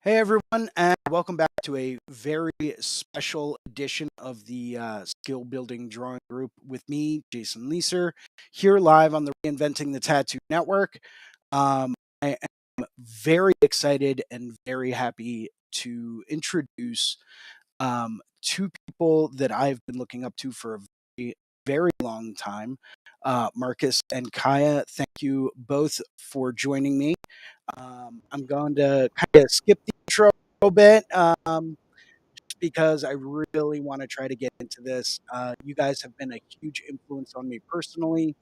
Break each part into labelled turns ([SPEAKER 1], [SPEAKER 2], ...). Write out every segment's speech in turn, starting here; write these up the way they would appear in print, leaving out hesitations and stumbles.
[SPEAKER 1] Hey everyone, and welcome back to a very special edition of the Skill Building Drawing Group with me, Jason Leeser, here live on the Reinventing the Tattoo Network. I am very excited and very happy to introduce two people that I've been looking up to for a very, very long time. Markus and Kaija, thank you both for joining me. I'm going to kind of skip the intro a little bit just because I really want to try to get into this. You guys have been a huge influence on me personally,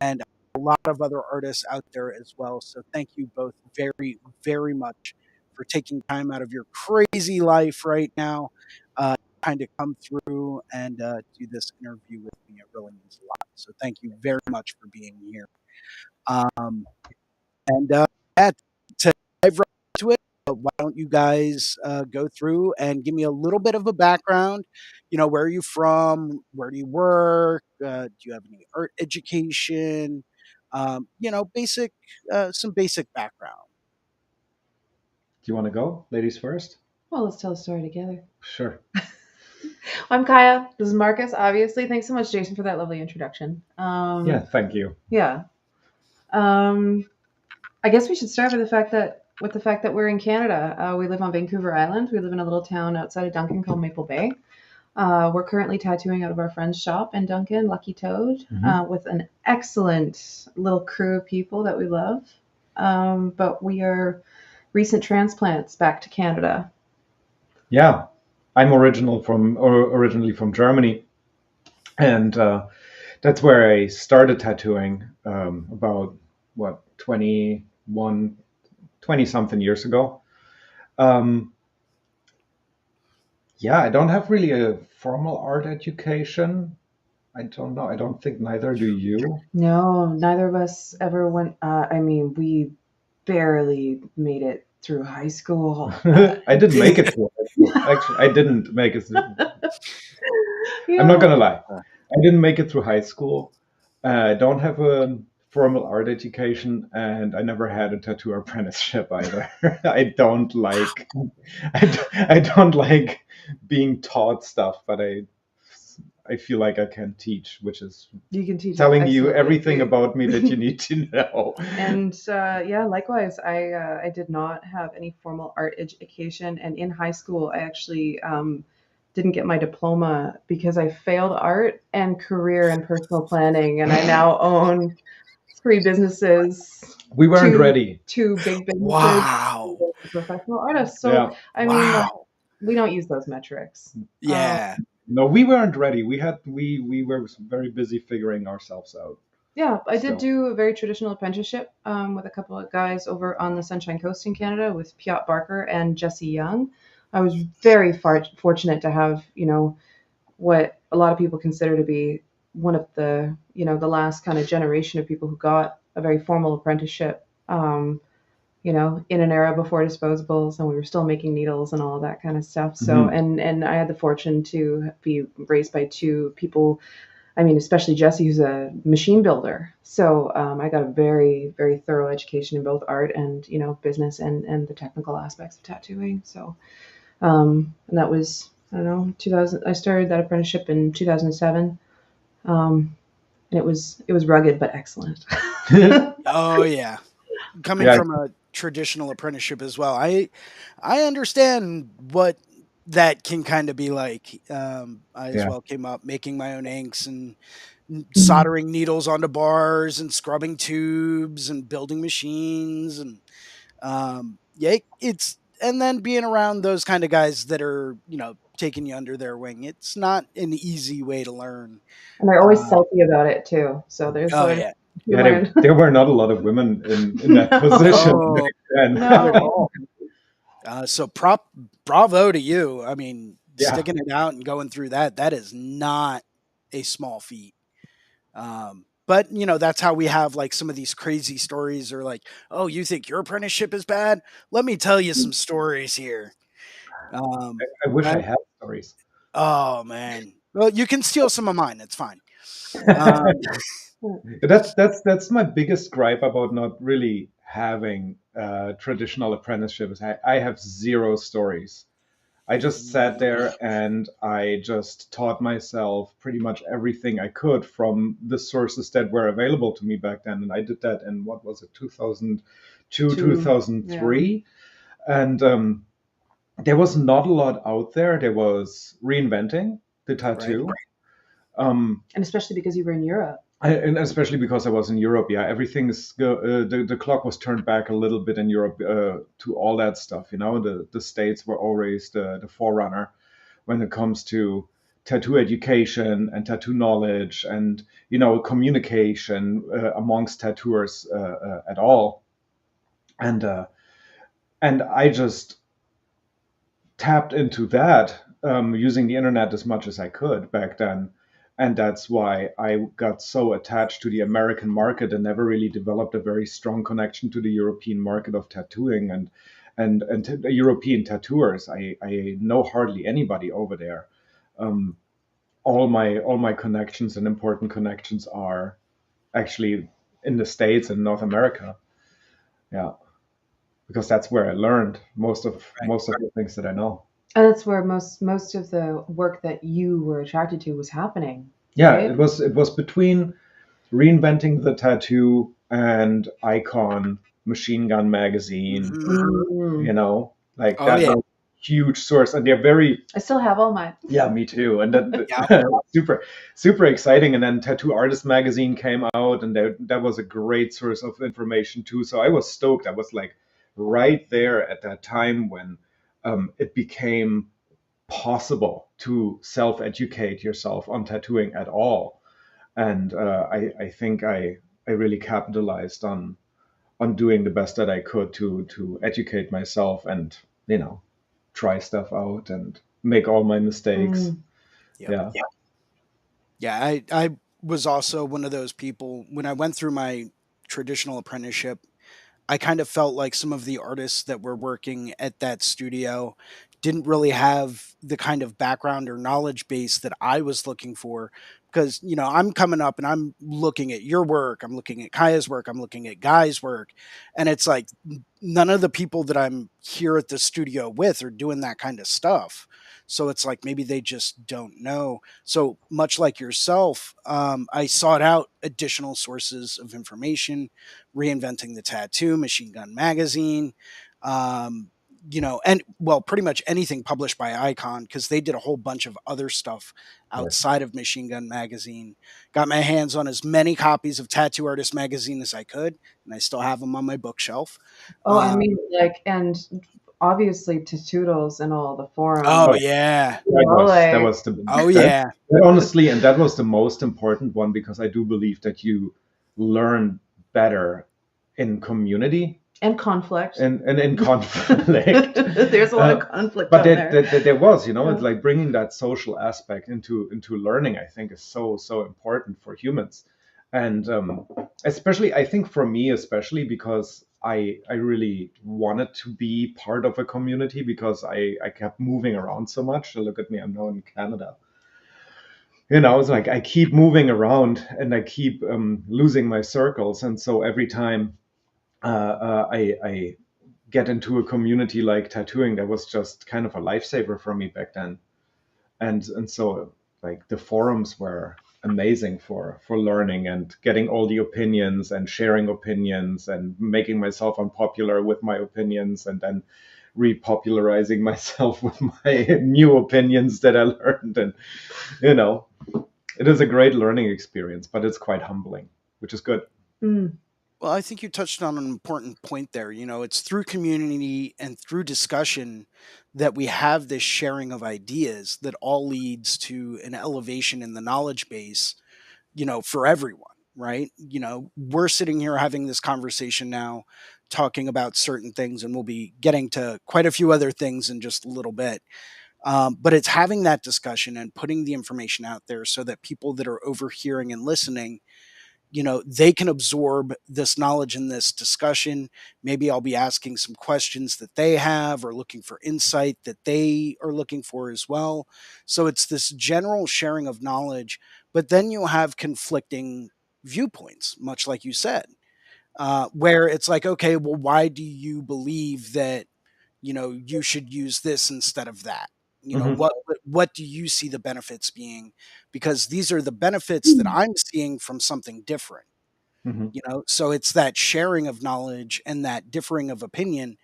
[SPEAKER 1] and a lot of other artists out there as well. So thank you both very, very much for taking time out of your crazy life right now, kind of come through and do this interview with me. It really means a lot. So thank you very much for being here. Um, and yeah, to dive right into it, why don't you guys go through and give me a little bit of a background? Where are you from? Where do you work? Do you have any art education? Basic, some basic background.
[SPEAKER 2] Do you want to go, ladies first?
[SPEAKER 3] Well, let's tell the story together.
[SPEAKER 2] Sure.
[SPEAKER 3] I'm Kaija. This is Markus. Obviously, thanks so much, Jason, for that lovely introduction.
[SPEAKER 2] Yeah, thank you.
[SPEAKER 3] Yeah. I guess we should start with the fact that we're in Canada. We live on Vancouver Island. We live in a little town outside of Duncan called Maple Bay. We're currently tattooing out of our friend's shop in Duncan, Lucky Toad, with an excellent little crew of people that we love. But we are recent transplants back to Canada.
[SPEAKER 2] Yeah, I'm originally from Germany, and that's where I started tattooing about what 20 something years ago. Um, yeah, I don't have really a formal art education. I don't know. I don't think neither do you.
[SPEAKER 3] No, neither of us ever went. We barely made it through high school.
[SPEAKER 2] I didn't make it through high school. Actually, I didn't make it through. I'm not
[SPEAKER 3] Yeah.
[SPEAKER 2] gonna lie. I didn't make it through high school. I don't have a formal art education, and I never had a tattoo apprenticeship either. I don't like, I don't like being taught stuff, but I feel like I can teach, which is
[SPEAKER 3] You can teach
[SPEAKER 2] telling you
[SPEAKER 3] excellently.
[SPEAKER 2] everything about me that you need to know.
[SPEAKER 3] And yeah, likewise, I did not have any formal art education, and in high school, I actually didn't get my diploma because I failed art and career and personal planning, and I now own three businesses,
[SPEAKER 2] We weren't
[SPEAKER 3] two
[SPEAKER 2] ready.
[SPEAKER 3] two big businesses,
[SPEAKER 1] Wow.
[SPEAKER 3] as a professional artist. So
[SPEAKER 2] Yeah.
[SPEAKER 3] I mean,
[SPEAKER 1] Wow.
[SPEAKER 3] we don't use those metrics.
[SPEAKER 1] Yeah.
[SPEAKER 2] No, we weren't ready. We were very busy figuring ourselves out.
[SPEAKER 3] Yeah, I did
[SPEAKER 2] So
[SPEAKER 3] do a very traditional apprenticeship with a couple of guys over on the Sunshine Coast in Canada with Piot Barker and Jesse Young. I was very fortunate to have, what a lot of people consider to be one of the last kind of generation of people who got a very formal apprenticeship, in an era before disposables and we were still making needles and all of that kind of stuff. So, and I had the fortune to be raised by two people. I mean, especially Jesse, who's a machine builder. So I got a very, very thorough education in both art and business and the technical aspects of tattooing. So and that was, I don't know, 2000. I started that apprenticeship in 2007, and it was rugged but excellent.
[SPEAKER 1] Oh yeah. Coming
[SPEAKER 2] yeah,
[SPEAKER 1] from a traditional apprenticeship as well, I understand what that can kind of be like. I as
[SPEAKER 2] yeah.
[SPEAKER 1] well came up making my own inks and
[SPEAKER 3] Mhm.
[SPEAKER 1] soldering needles onto bars and scrubbing tubes and building machines and yeah, it's and then being around those kind of guys that are taking you under their wing. It's not an easy way to learn.
[SPEAKER 3] And they're always
[SPEAKER 1] Uh,
[SPEAKER 3] salty about it too. So there's
[SPEAKER 1] oh
[SPEAKER 3] sort of
[SPEAKER 1] yeah,
[SPEAKER 3] you
[SPEAKER 2] Yeah,
[SPEAKER 3] learn.
[SPEAKER 2] there were not a lot of women in that position
[SPEAKER 3] No,
[SPEAKER 1] oh,
[SPEAKER 2] back then.
[SPEAKER 1] not at
[SPEAKER 3] no.
[SPEAKER 1] all. So bravo to you. I mean,
[SPEAKER 2] Yeah,
[SPEAKER 1] sticking it out and going through that is not a small feat. But that's how we have like some of these crazy stories or like, oh, you think your apprenticeship is bad? Let me tell you some stories here. Um,
[SPEAKER 2] I wish I
[SPEAKER 1] right?
[SPEAKER 2] had stories.
[SPEAKER 1] Oh man. Well, you can steal some of mine. It's fine. Um,
[SPEAKER 2] That's my biggest gripe about not really having traditional apprenticeships. I have zero stories. I just sat there and I just taught myself pretty much everything I could from the sources that were available to me back then. And I did that in, what was it, 2002, 2003. Yeah. And there was not a lot out there. There was Reinventing the Tattoo.
[SPEAKER 1] Right.
[SPEAKER 3] And especially because you were in Europe.
[SPEAKER 2] And especially because I was in Europe, yeah, everything is the clock was turned back a little bit in Europe to all that stuff. You know, the States were always the forerunner when it comes to tattoo education and tattoo knowledge and, you know, communication amongst tattooers at all. And I just tapped into that using the internet as much as I could back then. And that's why I got so attached to the American market and never really developed a very strong connection to the European market of tattooing and European tattooers. I know hardly anybody over there. All my connections and important connections are actually in the States and North America. Yeah, because that's where I learned most of the things that I know.
[SPEAKER 3] And that's where most of the work that you were attracted to was happening.
[SPEAKER 2] Yeah,
[SPEAKER 3] right?
[SPEAKER 2] it was between Reinventing the Tattoo and Icon Machine Gun Magazine.
[SPEAKER 3] Mm.
[SPEAKER 2] You know, like
[SPEAKER 1] Oh,
[SPEAKER 2] that
[SPEAKER 1] yeah.
[SPEAKER 2] was a huge source, and they're very.
[SPEAKER 3] I still have all mine.
[SPEAKER 2] Yeah, me too. And that
[SPEAKER 1] Yeah.
[SPEAKER 2] super exciting. And then Tattoo Artist Magazine came out, and that was a great source of information too. So I was stoked. I was like right there at that time when it became possible to self-educate yourself on tattooing at all. And I think I really capitalized on doing the best that I could to educate myself and, you know, try stuff out and make all my mistakes.
[SPEAKER 1] Yep. Yeah, I was also one of those people when I went through my traditional apprenticeship. I kind of felt like some of the artists that were working at that studio didn't really have the kind of background or knowledge base that I was looking for. Because, you know, I'm coming up and I'm looking at your work, I'm looking at Kaija's work, I'm looking at Guy's work. And it's like none of the people that I'm here at the studio with are doing that kind of stuff. So it's like maybe they just don't know. So much like yourself, I sought out additional sources of information, Reinventing the Tattoo, Machine Gun Magazine, you know, and well, pretty much anything published by Icon because they did a whole bunch of other stuff outside of Machine Gun Magazine. Got my hands on as many copies of Tattoo Artist Magazine as I could, and I still have them on my bookshelf.
[SPEAKER 3] Oh, I mean, like, and obviously Toodles and all the forums.
[SPEAKER 1] Oh yeah,
[SPEAKER 2] that was the.
[SPEAKER 1] Oh yeah.
[SPEAKER 2] Honestly, and that was the most important one because I do believe that you learn better in community
[SPEAKER 3] and conflict
[SPEAKER 2] and in conflict.
[SPEAKER 3] There's a lot of conflict
[SPEAKER 2] but
[SPEAKER 3] there
[SPEAKER 2] was, you know, it's like bringing that social aspect into learning. I think is so important for humans, and especially I think for me especially because I really wanted to be part of a community because I kept moving around so much. So look at me, I'm now in Canada. You know, it's like I keep moving around and I keep losing my circles, and so every time I get into a community like tattooing, that was just kind of a lifesaver for me back then. And so like the forums were amazing for learning and getting all the opinions and sharing opinions and making myself unpopular with my opinions and then repopularizing myself with my new opinions that I learned. And, you know, it is a great learning experience, but it's quite humbling, which is good.
[SPEAKER 1] Well, I think you touched on an important point there. You know, it's through community and through discussion that we have this sharing of ideas that all leads to an elevation in the knowledge base, you know, for everyone, right? You know, we're sitting here having this conversation now, talking about certain things, and we'll be getting to quite a few other things in just a little bit. But it's having that discussion and putting the information out there so that people that are overhearing and listening, you know, they can absorb this knowledge in this discussion. Maybe I'll be asking some questions that they have or looking for insight that they are looking for as well. So it's this general sharing of knowledge, but then you have conflicting viewpoints, much like you said. where it's like, okay, well, why do you believe that, you should use this instead of that?
[SPEAKER 2] Hmm.
[SPEAKER 1] What do you see the benefits being? Because these are the benefits that I'm seeing from something different.
[SPEAKER 2] Hmm.
[SPEAKER 1] So it's that sharing of knowledge and that differing of opinion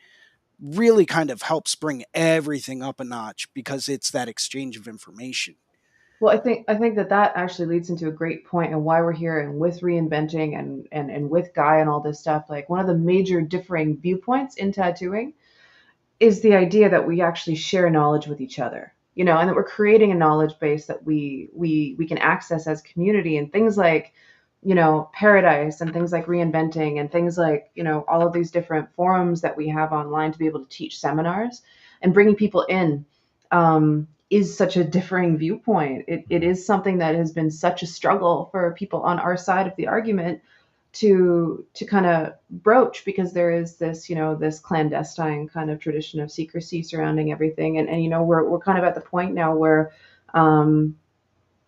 [SPEAKER 1] really kind of helps bring everything up a notch, because it's that exchange of information.
[SPEAKER 3] Well, I think that actually leads into a great point and why we're here and with reinventing and with Guy and all this stuff. Like one of the major differing viewpoints in tattooing is the idea that we actually share knowledge with each other, and that we're creating a knowledge base that we can access as community, and things like, Paradise, and things like Reinventing, and things like, all of these different forums that we have online to be able to teach seminars and bringing people in, is such a differing viewpoint. It is something that has been such a struggle for people on our side of the argument to kind of broach, because there is this, this clandestine kind of tradition of secrecy surrounding everything, and we're kind of at the point now where, um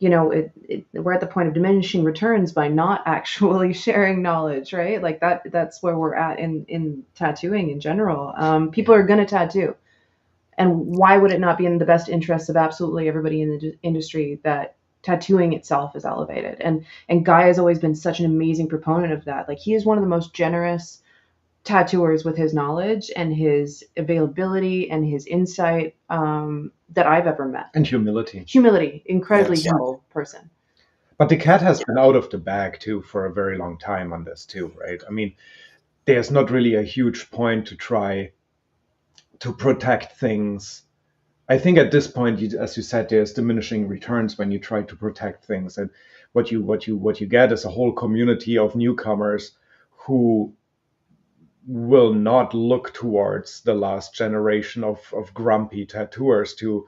[SPEAKER 3] we're at the point of diminishing returns by not actually sharing knowledge, right? Like that's where we're at in tattooing in general. People are going to tattoo, and why would it not be in the best interest of absolutely everybody in the industry that tattooing itself is elevated? And Guy has always been such an amazing proponent of that. Like, he is one of the most generous tattooers with his knowledge and his availability and his insight, that I've ever met.
[SPEAKER 2] And humility.
[SPEAKER 3] Humility, incredibly
[SPEAKER 2] Yes.
[SPEAKER 3] humble person.
[SPEAKER 2] But the cat has been out of the bag too for a very long time on this too, right? I mean, there's not really a huge point to try to protect things. I think at this point, as you said, there's diminishing returns when you try to protect things, and what you get is a whole community of newcomers who will not look towards the last generation of grumpy tattooers to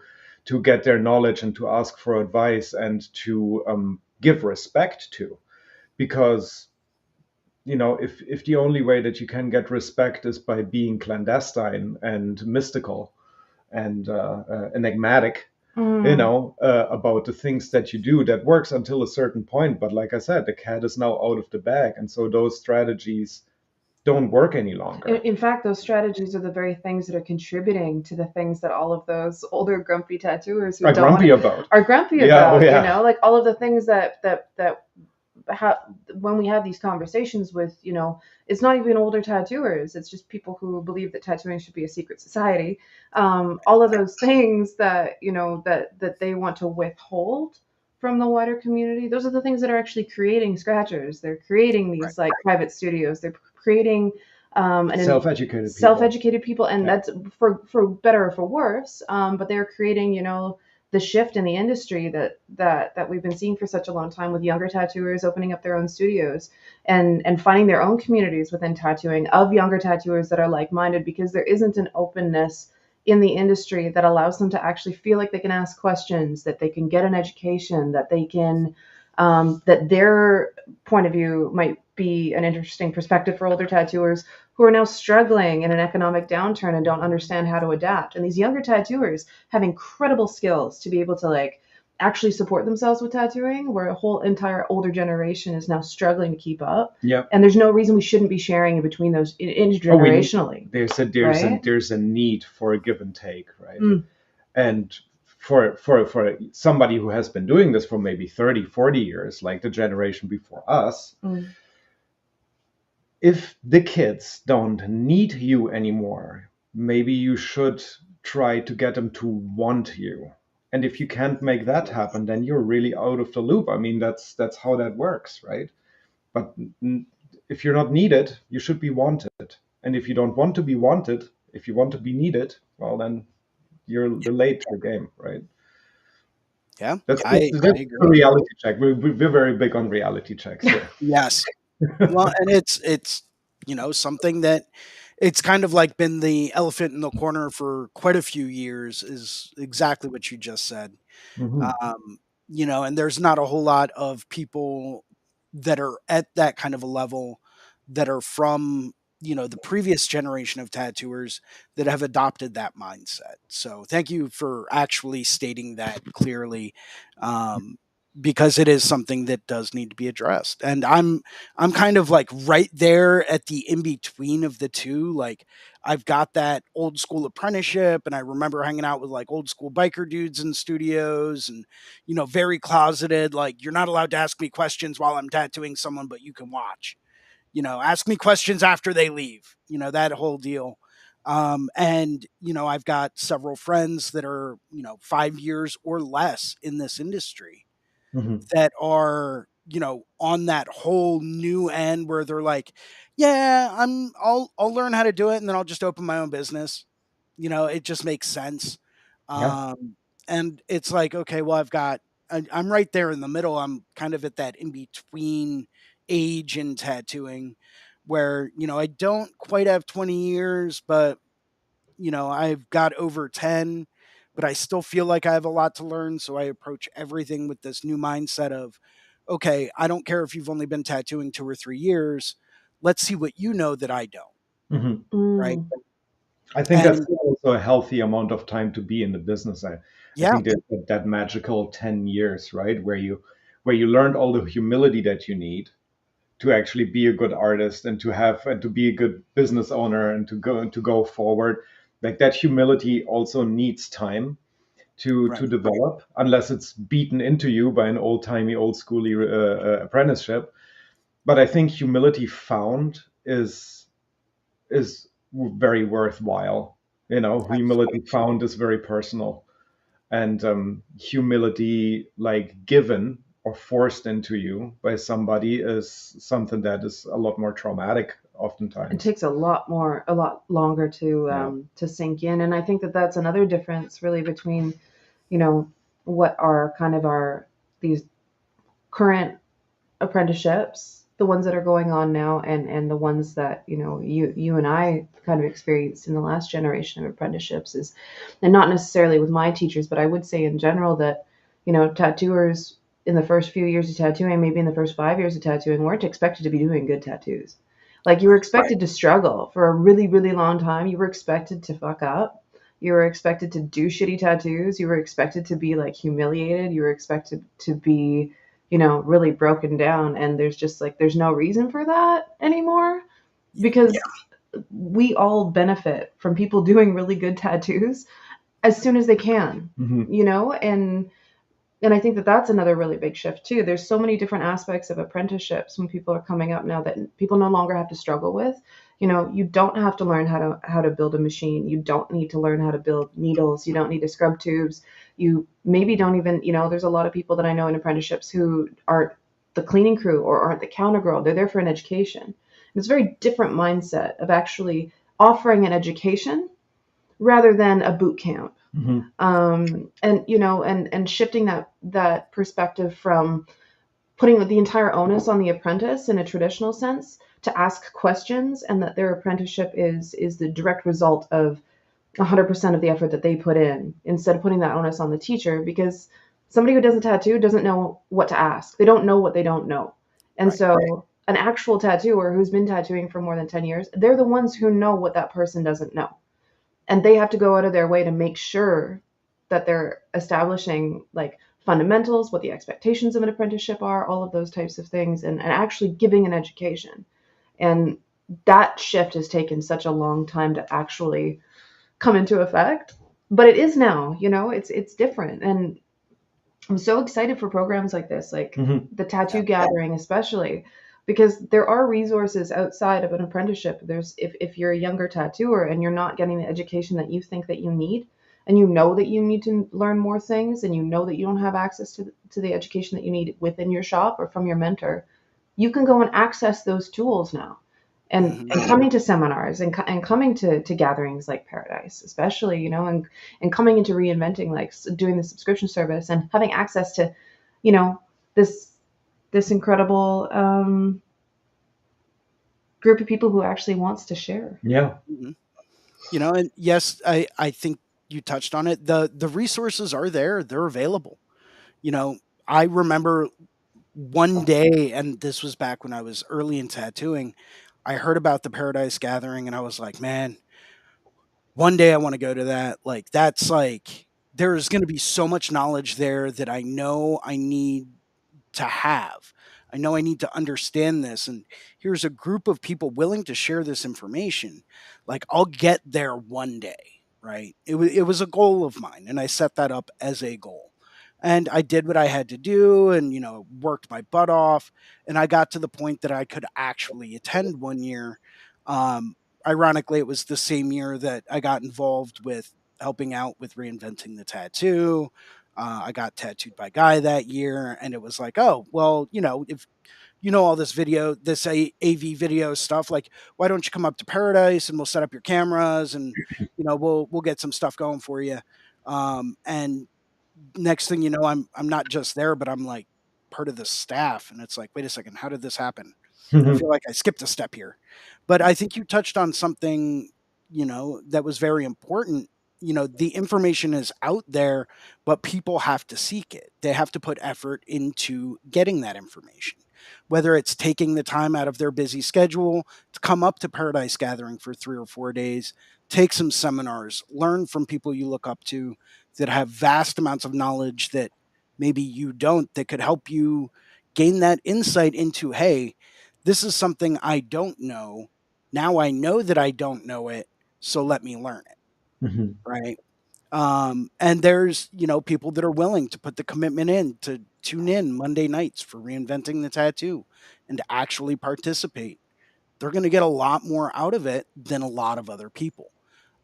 [SPEAKER 2] get their knowledge and to ask for advice and to give respect to, because if the only way that you can get respect is by being clandestine and mystical and enigmatic, about the things that you do, that works until a certain point. But like I said, the cat is now out of the bag, and so those strategies don't work any longer.
[SPEAKER 3] In fact, those strategies are the very things that are contributing to the things that all of those older grumpy tattooers who
[SPEAKER 2] Are
[SPEAKER 3] don't
[SPEAKER 2] grumpy
[SPEAKER 3] wanna-
[SPEAKER 2] about.
[SPEAKER 3] are grumpy
[SPEAKER 2] Yeah,
[SPEAKER 3] about.
[SPEAKER 2] oh, yeah.
[SPEAKER 3] Like all of the things that when we have these conversations with, it's not even older tattooers, it's just people who believe that tattooing should be a secret society. All of those things that, that they want to withhold from the wider community, those are the things that are actually creating scratchers. They're creating these like private studios. They're creating self-educated people, and that's for better or for worse. But they're creating, the shift in the industry that we've been seeing for such a long time, with younger tattooers opening up their own studios and finding their own communities within tattooing of younger tattooers that are like-minded, because there isn't an openness in the industry that allows them to actually feel like they can ask questions, that they can get an education, that they can, that their point of view might be an interesting perspective for older tattooers who are now struggling in an economic downturn and don't understand how to adapt. And these younger tattooers have incredible skills to be able to like actually support themselves with tattooing, where a whole entire older generation is now struggling to keep up.
[SPEAKER 2] Yeah.
[SPEAKER 3] And there's no reason we shouldn't be sharing in between those intergenerationally.
[SPEAKER 2] There's a need for a give and take, right? And for somebody who has been doing this for maybe 30, 40 years, like the generation before us, if the kids don't need you anymore, maybe you should try to get them to want you. And if you can't make that happen, then you're really out of the loop. I mean, that's how that works, right? But if you're not needed, you should be wanted. And if you don't want to be wanted, if you want to be needed, well, then you're late to the game, right?
[SPEAKER 1] Yeah,
[SPEAKER 2] That's
[SPEAKER 1] I
[SPEAKER 2] a
[SPEAKER 1] agree.
[SPEAKER 2] reality check. We're very big on reality checks here.
[SPEAKER 1] Yes. Well, and it's something that it's kind of like been the elephant in the corner for quite a few years, is exactly what you just said.
[SPEAKER 2] Mhm.
[SPEAKER 1] And there's not a whole lot of people that are at that kind of a level that are from, the previous generation of tattooers that have adopted that mindset. So thank you for actually stating that clearly. because it is something that does need to be addressed. And I'm kind of like right there at the in between of the two. Like I've got that old school apprenticeship, and I remember hanging out with like old school biker dudes in studios, and very closeted. Like, you're not allowed to ask me questions while I'm tattooing someone, but you can watch. Ask me questions after they leave. That whole deal. And I've got several friends that are 5 years or less in this industry
[SPEAKER 2] Hmm.
[SPEAKER 1] that are on that whole new end where they're like, yeah, I'll learn how to do it, and then I'll just open my own business. It just makes sense.
[SPEAKER 2] Yeah.
[SPEAKER 1] And it's like, okay, well, I'm right there in the middle. I'm kind of at that in between age in tattooing where I don't quite have 20 years, but I've got over 10, but I still feel like I have a lot to learn. So I approach everything with this new mindset of, okay, I don't care if you've only been tattooing 2 or 3 years. Let's see what you know that I don't.
[SPEAKER 2] Hmm.
[SPEAKER 1] Right.
[SPEAKER 3] Mm.
[SPEAKER 2] I think that's
[SPEAKER 1] And
[SPEAKER 2] also a healthy amount of time to be in the business. I
[SPEAKER 1] yeah,
[SPEAKER 2] think that magical 10 years, right, where you learned all the humility that you need to actually be a good artist and to be a good business owner and to go forward. Like that humility also needs time to
[SPEAKER 1] right.
[SPEAKER 2] develop, unless it's beaten into you by an old-timey, old-schooly apprenticeship. But I think humility found is very worthwhile. Humility found is very personal, and humility like given or forced into you by somebody is something that is a lot more traumatic
[SPEAKER 3] It
[SPEAKER 2] oftentimes.
[SPEAKER 3] takes a lot longer
[SPEAKER 2] Yeah.
[SPEAKER 3] to sink in, and I think that that's another difference really between you know what are kind of our these current apprenticeships, the ones that are going on now, and the ones that you and I kind of experienced in the last generation of apprenticeships is, and not necessarily with my teachers, but I would say in general that tattooers in the first few years of tattooing, maybe in the first 5 years of tattooing, weren't expected to be doing good tattoos. Like you were expected to struggle for a really, really long time. You were expected to fuck up. You were expected to do shitty tattoos. You were expected to be like humiliated. You were expected to be really broken down. And there's just like, there's no reason for that anymore because we all benefit from people doing really good tattoos as soon as they can,
[SPEAKER 2] Hmm.
[SPEAKER 3] and I think that that's another really big shift too. There's so many different aspects of apprenticeships when people are coming up now that people no longer have to struggle with. You don't have to learn how to build a machine. You don't need to learn how to build needles. You don't need to scrub tubes. You maybe don't even, there's a lot of people that I know in apprenticeships who aren't the cleaning crew or aren't the counter girl. They're there for an education. And it's a very different mindset of actually offering an education rather than a boot camp.
[SPEAKER 2] Hmm.
[SPEAKER 3] And shifting that perspective from putting the entire onus on the apprentice in a traditional sense to ask questions, and that their apprenticeship is the direct result of 100% of the effort that they put in, instead of putting that onus on the teacher, because somebody who doesn't tattoo doesn't know what to ask. They don't know what they don't know. And
[SPEAKER 1] Right.
[SPEAKER 3] so an actual tattooer who's been tattooing for more than 10 years, they're the ones who know what that person doesn't know, and they have to go out of their way to make sure that they're establishing like fundamentals, what the expectations of an apprenticeship are, all of those types of things, and actually giving an education. And that shift has taken such a long time to actually come into effect, but it is now. It's different, and I'm so excited for programs like this, like
[SPEAKER 2] Hmm.
[SPEAKER 3] the tattoo
[SPEAKER 1] Yeah.
[SPEAKER 3] gathering, especially because there are resources outside of an apprenticeship. There's if you're a younger tattooer and you're not getting the education that you think that you need, and you know that you need to learn more things, and you know that you don't have access to the education that you need within your shop or from your mentor, you can go and access those tools now. And
[SPEAKER 1] Mhm.
[SPEAKER 3] coming to seminars and coming to gatherings like Paradise, especially, and coming into reinventing, like doing the subscription service and having access to, you know, this this incredible group of people who actually wants to share.
[SPEAKER 2] Yeah.
[SPEAKER 1] Mhm. And yes, I think you touched on it. The resources are there. They're available. You know, I remember one day, and this was back when I was early in tattooing, I heard about the Paradise Gathering, and I was like, man, one day I want to go to that. Like, that's like, there's going to be so much knowledge there that I know I need. to have. I know I need to understand this. And here's a group of people willing to share this information. Like, I'll get there one day, right? It was a goal of mine, and I set that up as a goal. And I did what I had to do and, worked my butt off. And I got to the point that I could actually attend one year. Um, Ironically, it was the same year that I got involved with helping out with reinventing the tattoo. I got tattooed by Guy that year, and it was like, oh, well, if all this AV video stuff, like, why don't you come up to Paradise and we'll set up your cameras and we'll get some stuff going for you. And next thing you know, I'm not just there, but I'm like part of the staff, and it's like, wait a second, how did this happen? I feel like I skipped a step here. But I think you touched on something, that was very important. The information is out there, but people have to seek it. They have to put effort into getting that information, whether it's taking the time out of their busy schedule to come up to Paradise Gathering for 3 or 4 days, take some seminars, learn from people you look up to that have vast amounts of knowledge that maybe you don't, that could help you gain that insight into, hey, this is something I don't know. Now I know that I don't know it, so let me learn it,
[SPEAKER 2] Mhm.
[SPEAKER 1] right? And there's, people that are willing to put the commitment in to tune in Monday nights for Reinventing the Tattoo and to actually participate. They're going to get a lot more out of it than a lot of other people.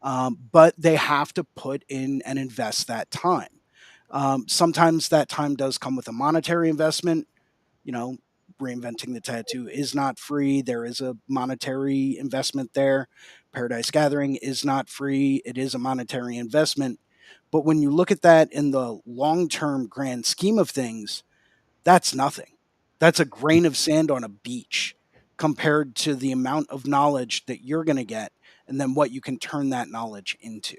[SPEAKER 1] But they have to put in and invest that time. Sometimes that time does come with a monetary investment. You know, Reinventing the Tattoo is not free. There is a monetary investment there. Paradise Gathering is not free. It is a monetary investment. But when you look at that in the long term grand scheme of things, that's nothing. That's a grain of sand on a beach compared to the amount of knowledge that you're going to get and then what you can turn that knowledge into.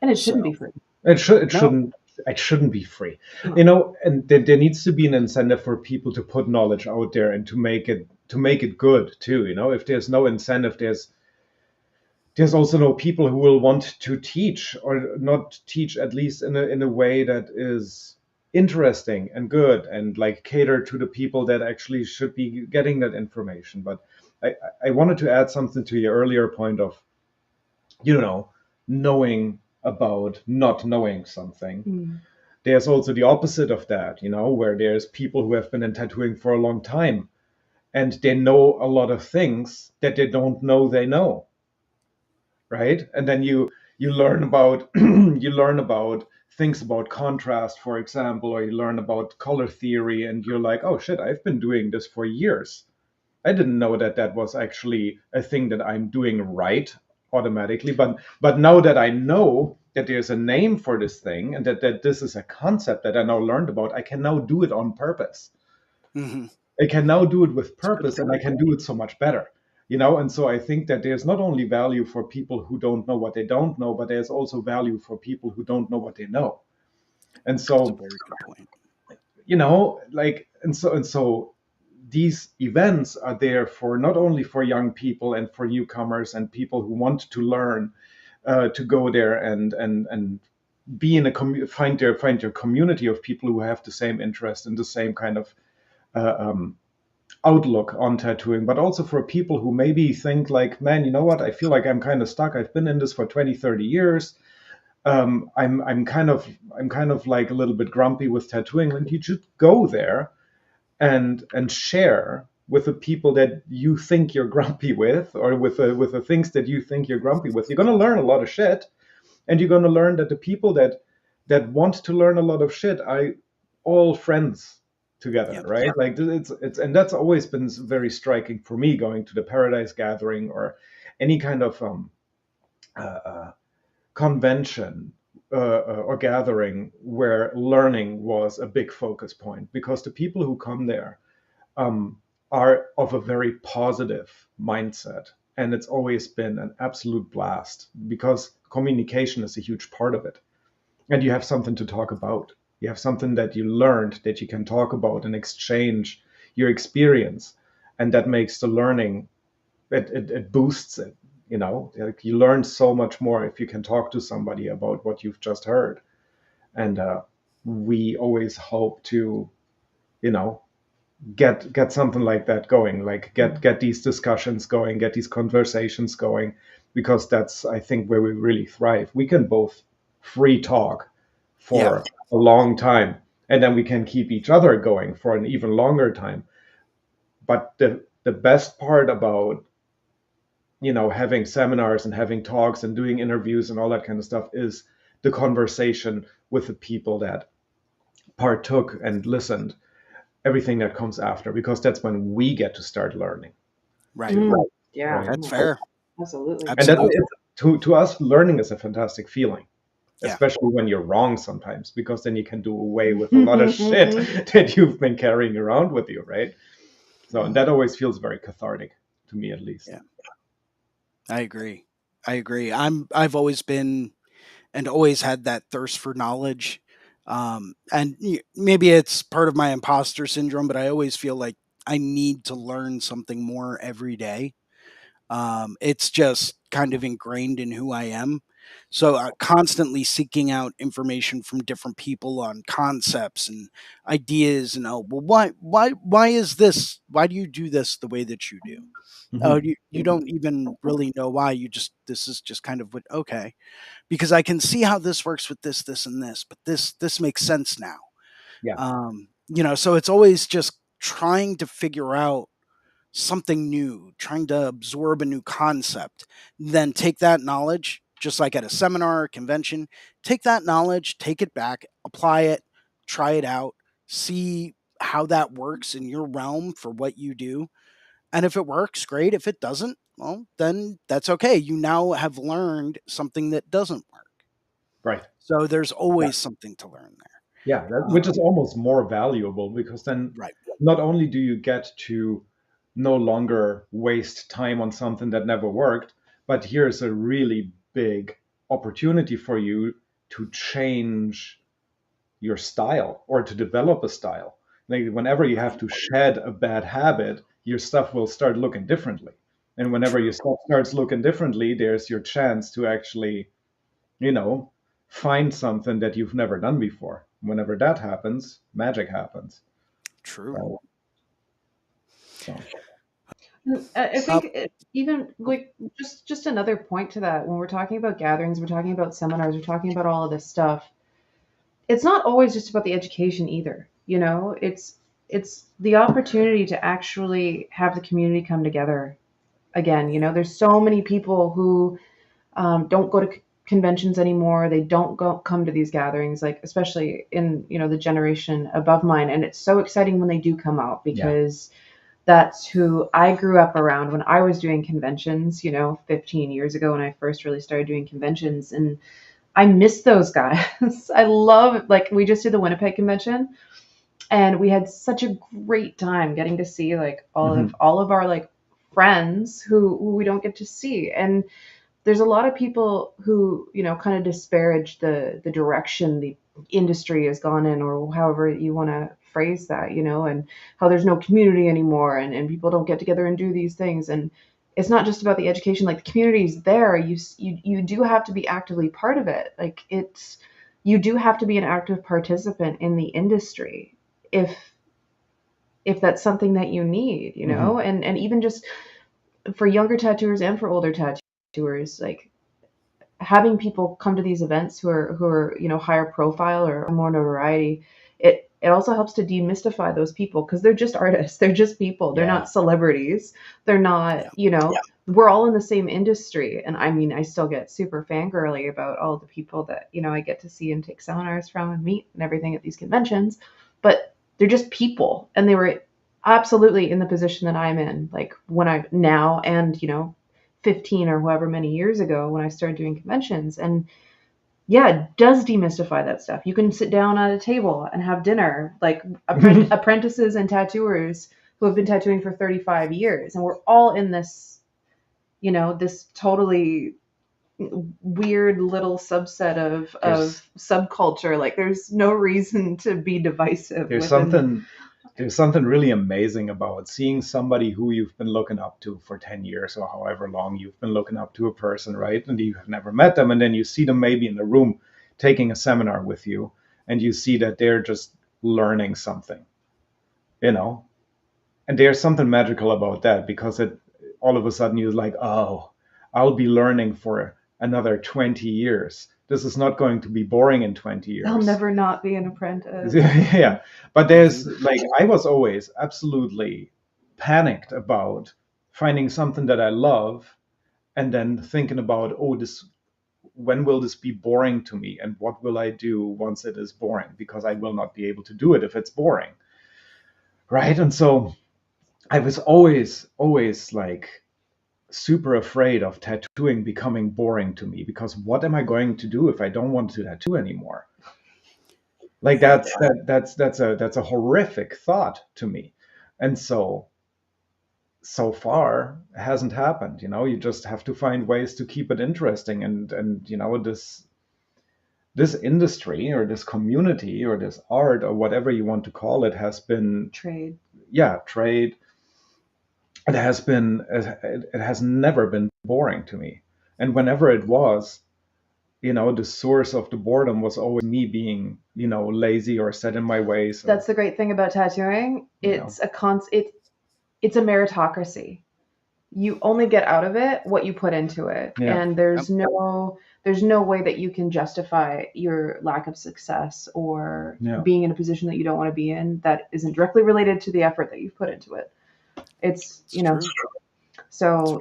[SPEAKER 3] And it
[SPEAKER 1] So,
[SPEAKER 3] shouldn't be free.
[SPEAKER 2] It
[SPEAKER 1] no.
[SPEAKER 2] shouldn't be free.
[SPEAKER 3] No.
[SPEAKER 2] And there needs to be an incentive for people to put knowledge out there and to make it good too. If there's no incentive, there's also no people who will want to teach or not teach, at least in a way that is interesting and good and like cater to the people that actually should be getting that information. But I wanted to add something to your earlier point of, knowing about not knowing something.
[SPEAKER 3] Mm.
[SPEAKER 2] There's also the opposite of that, where there's people who have been in tattooing for a long time and they know a lot of things that they don't know they know, right? And then you learn about you learn about things about contrast, for example, or you learn about color theory, and you're like, oh shit, I've been doing this for years. I didn't know that was actually a thing that I'm doing right automatically. But now that I know that there's a name for this thing and that this is a concept that I now learned about, I can now do it on purpose.
[SPEAKER 1] Mm-hmm.
[SPEAKER 2] I can now do it with
[SPEAKER 1] That's a good
[SPEAKER 2] purpose, and I
[SPEAKER 1] point.
[SPEAKER 2] can do it so much better. And so I think that there's not only value for people who don't know what they don't know, but there's also value for people who don't know what they know. And
[SPEAKER 1] That's a
[SPEAKER 2] so,
[SPEAKER 1] very good point.
[SPEAKER 2] and so these events are there for not only for young people and for newcomers and people who want to learn, to go there and be in find your community of people who have the same interest and the same kind of uh, um, outlook on tattooing, but also for people who maybe think like, man, you know what, I feel like I'm kind of stuck. I've been in this for 20, 30 years. I'm kind of like a little bit grumpy with tattooing, and you should go there and share with the people that you think you're grumpy with, or with the things that you think you're grumpy with. You're going to learn a lot of shit, and you're going to learn that the people that want to learn a lot of shit are all friends together,
[SPEAKER 1] Yep.
[SPEAKER 2] right? Like it's and that's always been very striking for me, going to the Paradise Gathering or any kind of uh, uh, convention, or gathering where learning was a big focus point, because the people who come there um, are of a very positive mindset. And it's always been an absolute blast because communication is a huge part of it. And you have something to talk about. You have something that you learned that you can talk about and exchange your experience. And that makes the learning, it boosts it. Like you learn so much more if you can talk to somebody about what you've just heard. And we always hope to, get something like that going, like get these discussions going, get these conversations going, because that's, I think, where we really thrive. We can both free talk
[SPEAKER 1] Yeah.
[SPEAKER 2] for a long time, and then we can keep each other going for an even longer time. But the best part about, having seminars and having talks and doing interviews and all that kind of stuff is the conversation with the people that partook and listened, everything that comes after, because that's when we get to start learning.
[SPEAKER 1] Right.
[SPEAKER 3] Yeah,
[SPEAKER 2] Right.
[SPEAKER 1] That's fair.
[SPEAKER 3] absolutely.
[SPEAKER 2] And that,
[SPEAKER 1] Absolutely.
[SPEAKER 2] to us, learning is a fantastic feeling,
[SPEAKER 1] Yeah.
[SPEAKER 2] especially when you're wrong sometimes, because then you can do away with a lot of shit that you've been carrying around with you, right? So, and that always feels very cathartic to me, at least.
[SPEAKER 1] Yeah. I agree. I've always been and always had that thirst for knowledge. And maybe it's part of my imposter syndrome, but I always feel like I need to learn something more every day. It's just kind of ingrained in who I am. So constantly seeking out information from different people on concepts and ideas, and well, why is this? Why do you do this the way that you do? Oh,
[SPEAKER 2] Mhm.
[SPEAKER 1] you don't even really know why. This is just kind of what, okay, because I can see how this works with this, and this, but this makes sense now.
[SPEAKER 2] Yeah.
[SPEAKER 1] So it's always just trying to figure out something new, trying to absorb a new concept, then take that knowledge, just like at a seminar or convention, take that knowledge, take it back, apply it, try it out, see how that works in your realm for what you do. And if it works, great. If it doesn't, well, then that's okay. You now have learned something that doesn't work.
[SPEAKER 2] Right.
[SPEAKER 1] So there's
[SPEAKER 2] Yeah.
[SPEAKER 1] always something to learn there.
[SPEAKER 2] Yeah, which is almost more valuable, because then
[SPEAKER 1] Right.
[SPEAKER 2] not only do you get to no longer waste time on something that never worked, but here's a really big opportunity for you to change your style or to develop a style. Like, whenever you have to shed a bad habit, your stuff will start looking differently. And whenever your
[SPEAKER 1] True.
[SPEAKER 2] stuff starts looking differently, there's your chance to actually, you know, find something that you've never done before. Whenever that happens, magic happens.
[SPEAKER 1] True.
[SPEAKER 2] So, so.
[SPEAKER 3] I
[SPEAKER 1] Uh,
[SPEAKER 3] think even like just another point to that, when we're talking about gatherings, we're talking about seminars, we're talking about all of this stuff. It's not always just about the education either. It's the opportunity to actually have the community come together again. There's so many people who don't go to conventions anymore. They don't come to these gatherings, like especially in the generation above mine. And it's so exciting when they do come out,
[SPEAKER 2] Yeah.
[SPEAKER 3] because that's who I grew up around when I was doing conventions, 15 years ago, when I first really started doing conventions. And I miss those guys. I love, like, we just did the Winnipeg convention, and we had such a great time getting to see like
[SPEAKER 2] Mhm.
[SPEAKER 3] all of our like friends who we don't get to see. And there's a lot of people who kind of disparage the direction the industry has gone in, or however you want to phrase that, and how there's no community anymore, and people don't get together and do these things. And it's not just about the education. Like, the community's there. You do have to be actively part of it. Like, you do have to be an active participant in the industry if that's something that you need,
[SPEAKER 2] Mhm.
[SPEAKER 3] and even just for younger tattooers and for older tattooers, like, having people come to these events who are higher profile or more notoriety, it also helps to demystify those people, because they're just artists, they're just people, they're
[SPEAKER 2] Yeah.
[SPEAKER 3] not celebrities, they're not,
[SPEAKER 1] Yeah.
[SPEAKER 3] we're all in the same industry. And I mean, I still get super fangirly about all the people that I get to see and take seminars from and meet and everything at these conventions, but they're just people, and they were absolutely in the position that I'm in, like, when I now, and 15 or however many years ago when I started doing conventions. And yeah, it does demystify that stuff. You can sit down at a table and have dinner, like apprentices and tattooers who have been tattooing for 35 years. And we're all in this, this totally weird little subset of subculture. Like, there's no reason to be divisive
[SPEAKER 2] There's
[SPEAKER 3] within.
[SPEAKER 2] something really amazing about seeing somebody who you've been looking up to for 10 years or however long you've been looking up to a person, right? And you have never met them, and then you see them maybe in the room taking a seminar with you, and you see that they're just learning something, you know And there's something magical about that, because it all of a sudden you're like, oh, I'll be learning for another 20 years. This is not going to be boring in 20
[SPEAKER 3] I'll
[SPEAKER 2] years.
[SPEAKER 3] never not be an apprentice.
[SPEAKER 2] Yeah. But there's like, I was always absolutely panicked about finding something that I love and then thinking about, oh, this, when will this be boring to me, and what will I do once it is boring, because I will not be able to do it if it's boring. Right. And so I was always like super afraid of tattooing becoming boring to me, because what am I going to do if I don't want to tattoo anymore? Like that's a horrific thought to me. And so far it hasn't happened. You just have to find ways to keep it interesting, and this industry or this community or this art or whatever you want to call it has been
[SPEAKER 3] Trade.
[SPEAKER 2] trade. It has never been boring to me. And whenever it was, the source of the boredom was always me being, lazy or set in my ways.
[SPEAKER 3] That's the great thing about tattooing. It's it's a meritocracy. You only get out of it what you put into it.
[SPEAKER 2] Yeah.
[SPEAKER 3] And there's no way that you can justify your lack of success or being in a position that you don't want to be in that isn't directly related to the effort that you've put into it. It's
[SPEAKER 1] true.
[SPEAKER 3] So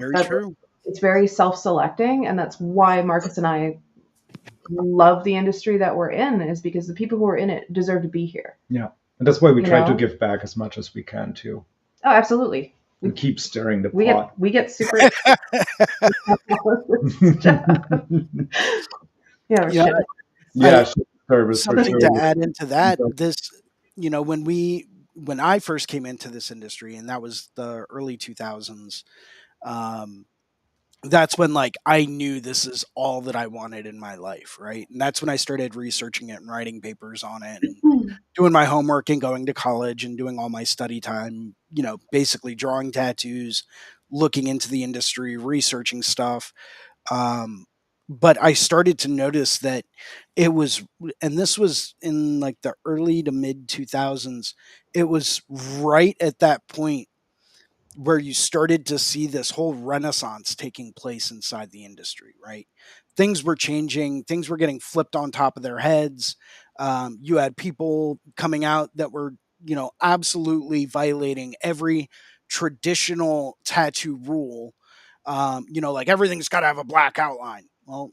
[SPEAKER 3] it's very self-selecting, and that's why Markus and I love the industry that we're in, is because the people who are in it deserve to be here.
[SPEAKER 2] Yeah. And that's why we try to give back as much as we can too.
[SPEAKER 3] Oh, absolutely.
[SPEAKER 2] We keep stirring the pot.
[SPEAKER 3] We get super
[SPEAKER 2] service.
[SPEAKER 1] Something to add into that, when I first came into this industry, and that was the early 2000s, that's when like I knew this is all that I wanted in my life, right? And that's when I started researching it and writing papers on it and doing my homework and going to college and doing all my study time, basically drawing tattoos, looking into the industry, researching stuff. But I started to notice that and this was in like the early to mid 2000s, it was right at that point where you started to see this whole renaissance taking place inside the industry, right? Things were changing, things were getting flipped on top of their heads. You had people coming out that were, absolutely violating every traditional tattoo rule. Like everything's got to have a black outline. Well,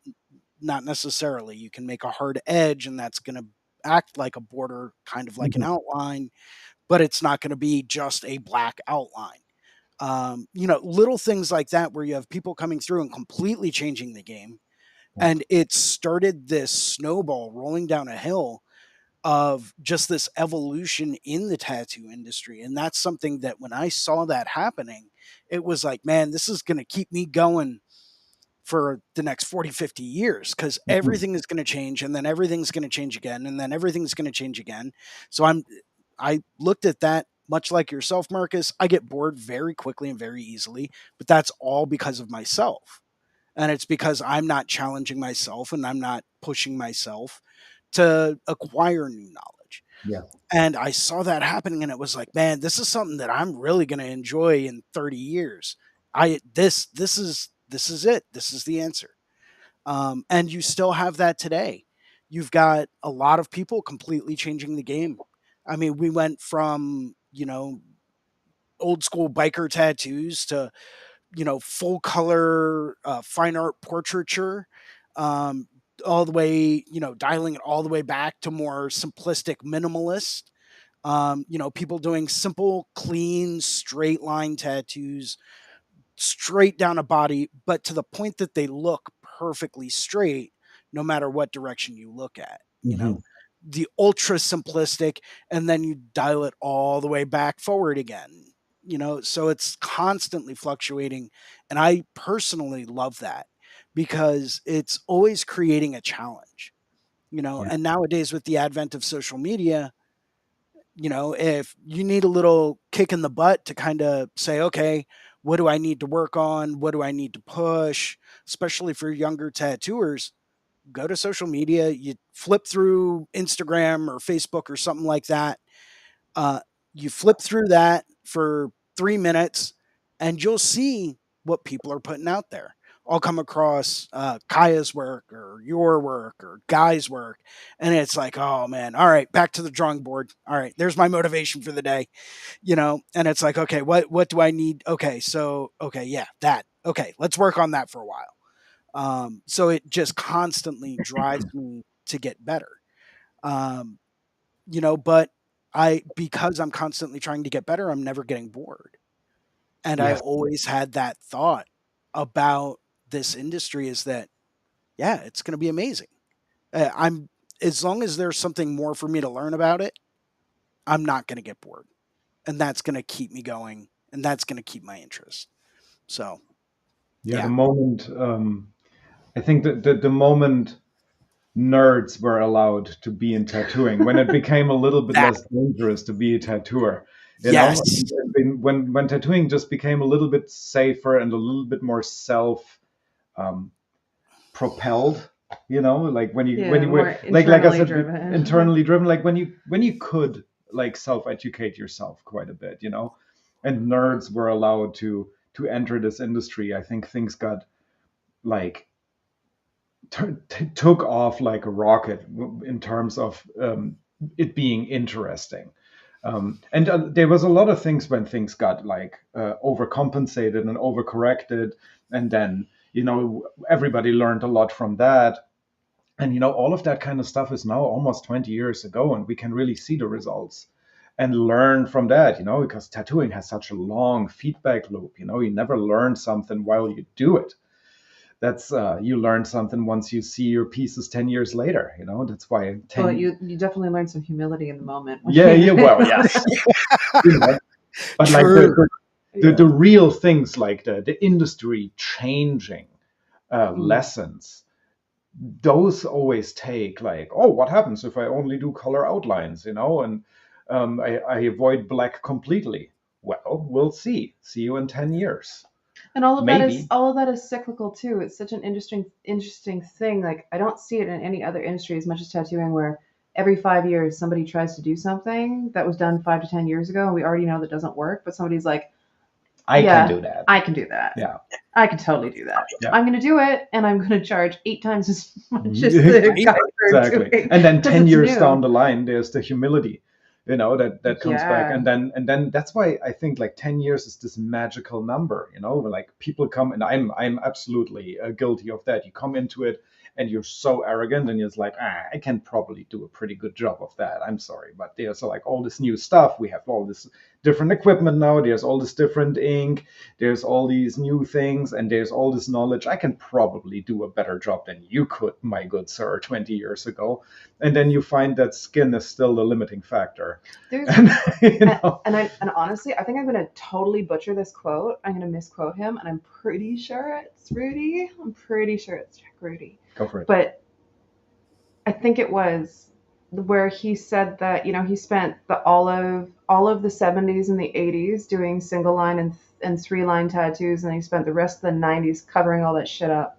[SPEAKER 1] not necessarily. You can make a hard edge, and that's going to act like a border, kind of like an outline, but it's not going to be just a black outline. Little things like that where you have people coming through and completely changing the game. And it started this snowball rolling down a hill of just this evolution in the tattoo industry. And that's something that when I saw that happening, it was like, man, this is going to keep me going for the next 40, 50 years, because everything is going to change, and then everything's going to change again, and then everything's going to change again. So I looked at that much like yourself, Markus. I get bored very quickly and very easily, but that's all because of myself. And it's because I'm not challenging myself and I'm not pushing myself to acquire new knowledge.
[SPEAKER 2] Yeah.
[SPEAKER 1] And I saw that happening, and it was like, man, this is something that I'm really going to enjoy in 30 years. This is it. This is the answer. And you still have that today. You've got a lot of people completely changing the game. I mean, we went from, old school biker tattoos to, full color fine art portraiture, all the way, dialing it all the way back to more simplistic minimalist. People doing simple, clean, straight line tattoos straight down a body, but to the point that they look perfectly straight, no matter what direction you look at. The ultra simplistic, and then you dial it all the way back forward again. So it's constantly fluctuating, and I personally love that because it's always creating a challenge. And nowadays with the advent of social media, if you need a little kick in the butt to kind of say, okay, what do I need to work on? What do I need to push? Especially for younger tattooers, go to social media. You flip through Instagram or Facebook or something like that. You flip through that for 3 minutes, and you'll see what people are putting out there. I'll come across Kaija's work or your work or Guy's work, and it's like, oh man, all right, back to the drawing board. All right, there's my motivation for the day, and it's like, okay, what do I need? Okay, so okay, yeah, that. Okay, let's work on that for a while. So it just constantly drives me to get better. Um, but because I'm constantly trying to get better, I'm never getting bored. And I
[SPEAKER 2] Yes.
[SPEAKER 1] always had that thought about this industry is that, yeah, it's going to be amazing. I'm as long as there's something more for me to learn about it, I'm not going to get bored, and that's going to keep me going, and that's going to keep my interest. So,
[SPEAKER 2] The moment, I think that the moment nerds were allowed to be in tattooing, when it became a little bit less dangerous to be a tattooer,
[SPEAKER 1] yes,
[SPEAKER 2] when tattooing just became a little bit safer and a little bit more self propelled, like when you were like I said, internally driven, like when you could like self-educate yourself quite a bit, and nerds were allowed to enter this industry. I think things got like took off like a rocket in terms of it being interesting. And there was a lot of things when things got like overcompensated and overcorrected, and then everybody learned a lot from that. And all of that kind of stuff is now almost 20 years ago, and we can really see the results and learn from that, because tattooing has such a long feedback loop. You never learn something while you do it. That's you learn something once you see your pieces 10 years later. That's why
[SPEAKER 3] you definitely learn some humility in the moment.
[SPEAKER 2] Well, yes. But
[SPEAKER 1] true.
[SPEAKER 2] like the real things, like the industry changing lessons, those always take like, oh, what happens if I only do color outlines, and I avoid black completely? Well, we'll see you in 10 years.
[SPEAKER 3] And all of that is cyclical too. It's such an interesting thing. Like, I don't see it in any other industry as much as tattooing, where every 5 years somebody tries to do something that was done 5 to 10 years ago, and we already know that doesn't work. But somebody's like,
[SPEAKER 2] I can do that.
[SPEAKER 3] I can do that.
[SPEAKER 2] Yeah,
[SPEAKER 3] I can totally do that.
[SPEAKER 2] Yeah.
[SPEAKER 3] I'm going to do it, and I'm going to charge 8 times as much as the guy
[SPEAKER 2] exactly. Doing, and then 10 years down the line, there's the humility, that comes back, and then that's why I think like 10 years is this magical number. Like people come, and I'm absolutely guilty of that. You come into it and you're so arrogant, and you're just like, I can probably do a pretty good job of that. I'm sorry, but there's like all this new stuff. We have all this different equipment now. There's all this different ink. There's all these new things, and there's all this knowledge. I can probably do a better job than you could, my good sir, 20 years ago. And then you find that skin is still the limiting factor.
[SPEAKER 3] And honestly, I think I'm going to totally butcher this quote. I'm going to misquote him, and I'm pretty sure it's Rudy. I'm pretty sure it's Jack Rudy.
[SPEAKER 2] Go for it.
[SPEAKER 3] But I think it was where he said that, he spent all of the 70s and the 80s doing single line and 3-line tattoos, and he spent the rest of the 90s covering all that shit up.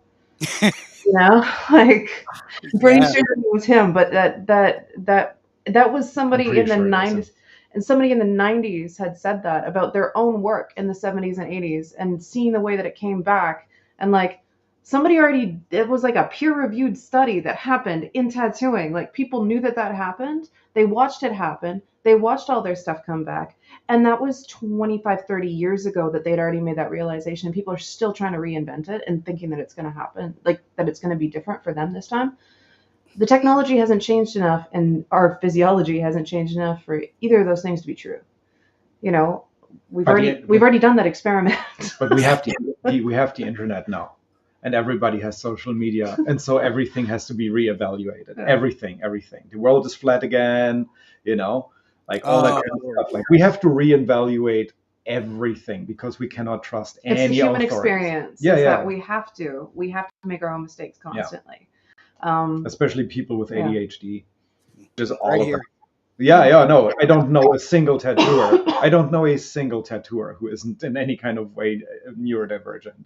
[SPEAKER 3] Like, I'm pretty sure it was him, but that was somebody in the 90s. And somebody in the 90s had said that about their own work in the 70s and 80s, and seeing the way that it came back. And like, it was like a peer-reviewed study that happened in tattooing. Like, people knew that happened. They watched it happen. They watched all their stuff come back. And that was 25, 30 years ago that they'd already made that realization. And people are still trying to reinvent it and thinking that it's going to happen, like that it's going to be different for them this time. The technology hasn't changed enough, and our physiology hasn't changed enough for either of those things to be true. We've already done that experiment.
[SPEAKER 2] But we have the internet now. And everybody has social media, and so everything has to be reevaluated. Yeah. Everything. The world is flat again, like all that kind of stuff. Like, we have to reevaluate everything because we cannot trust any authorities. It's the human experience.
[SPEAKER 3] That we have to make our own mistakes constantly.
[SPEAKER 2] Especially people with ADHD. There's all of that. No, I don't know a single tattooer. I don't know a single tattooer who isn't in any kind of way neurodivergent.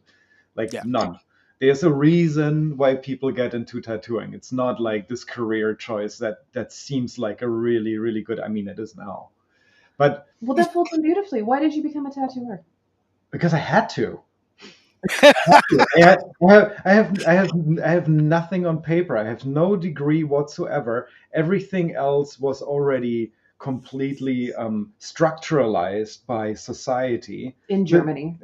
[SPEAKER 2] Like, none. There's a reason why people get into tattooing. It's not like this career choice that seems like a really, really good, I mean, it is now. But
[SPEAKER 3] Well, that folds in beautifully. Why did you become a tattooer?
[SPEAKER 2] because I had to. I have nothing on paper. I have no degree whatsoever. Everything else was already completely structuralized by society
[SPEAKER 3] In Germany.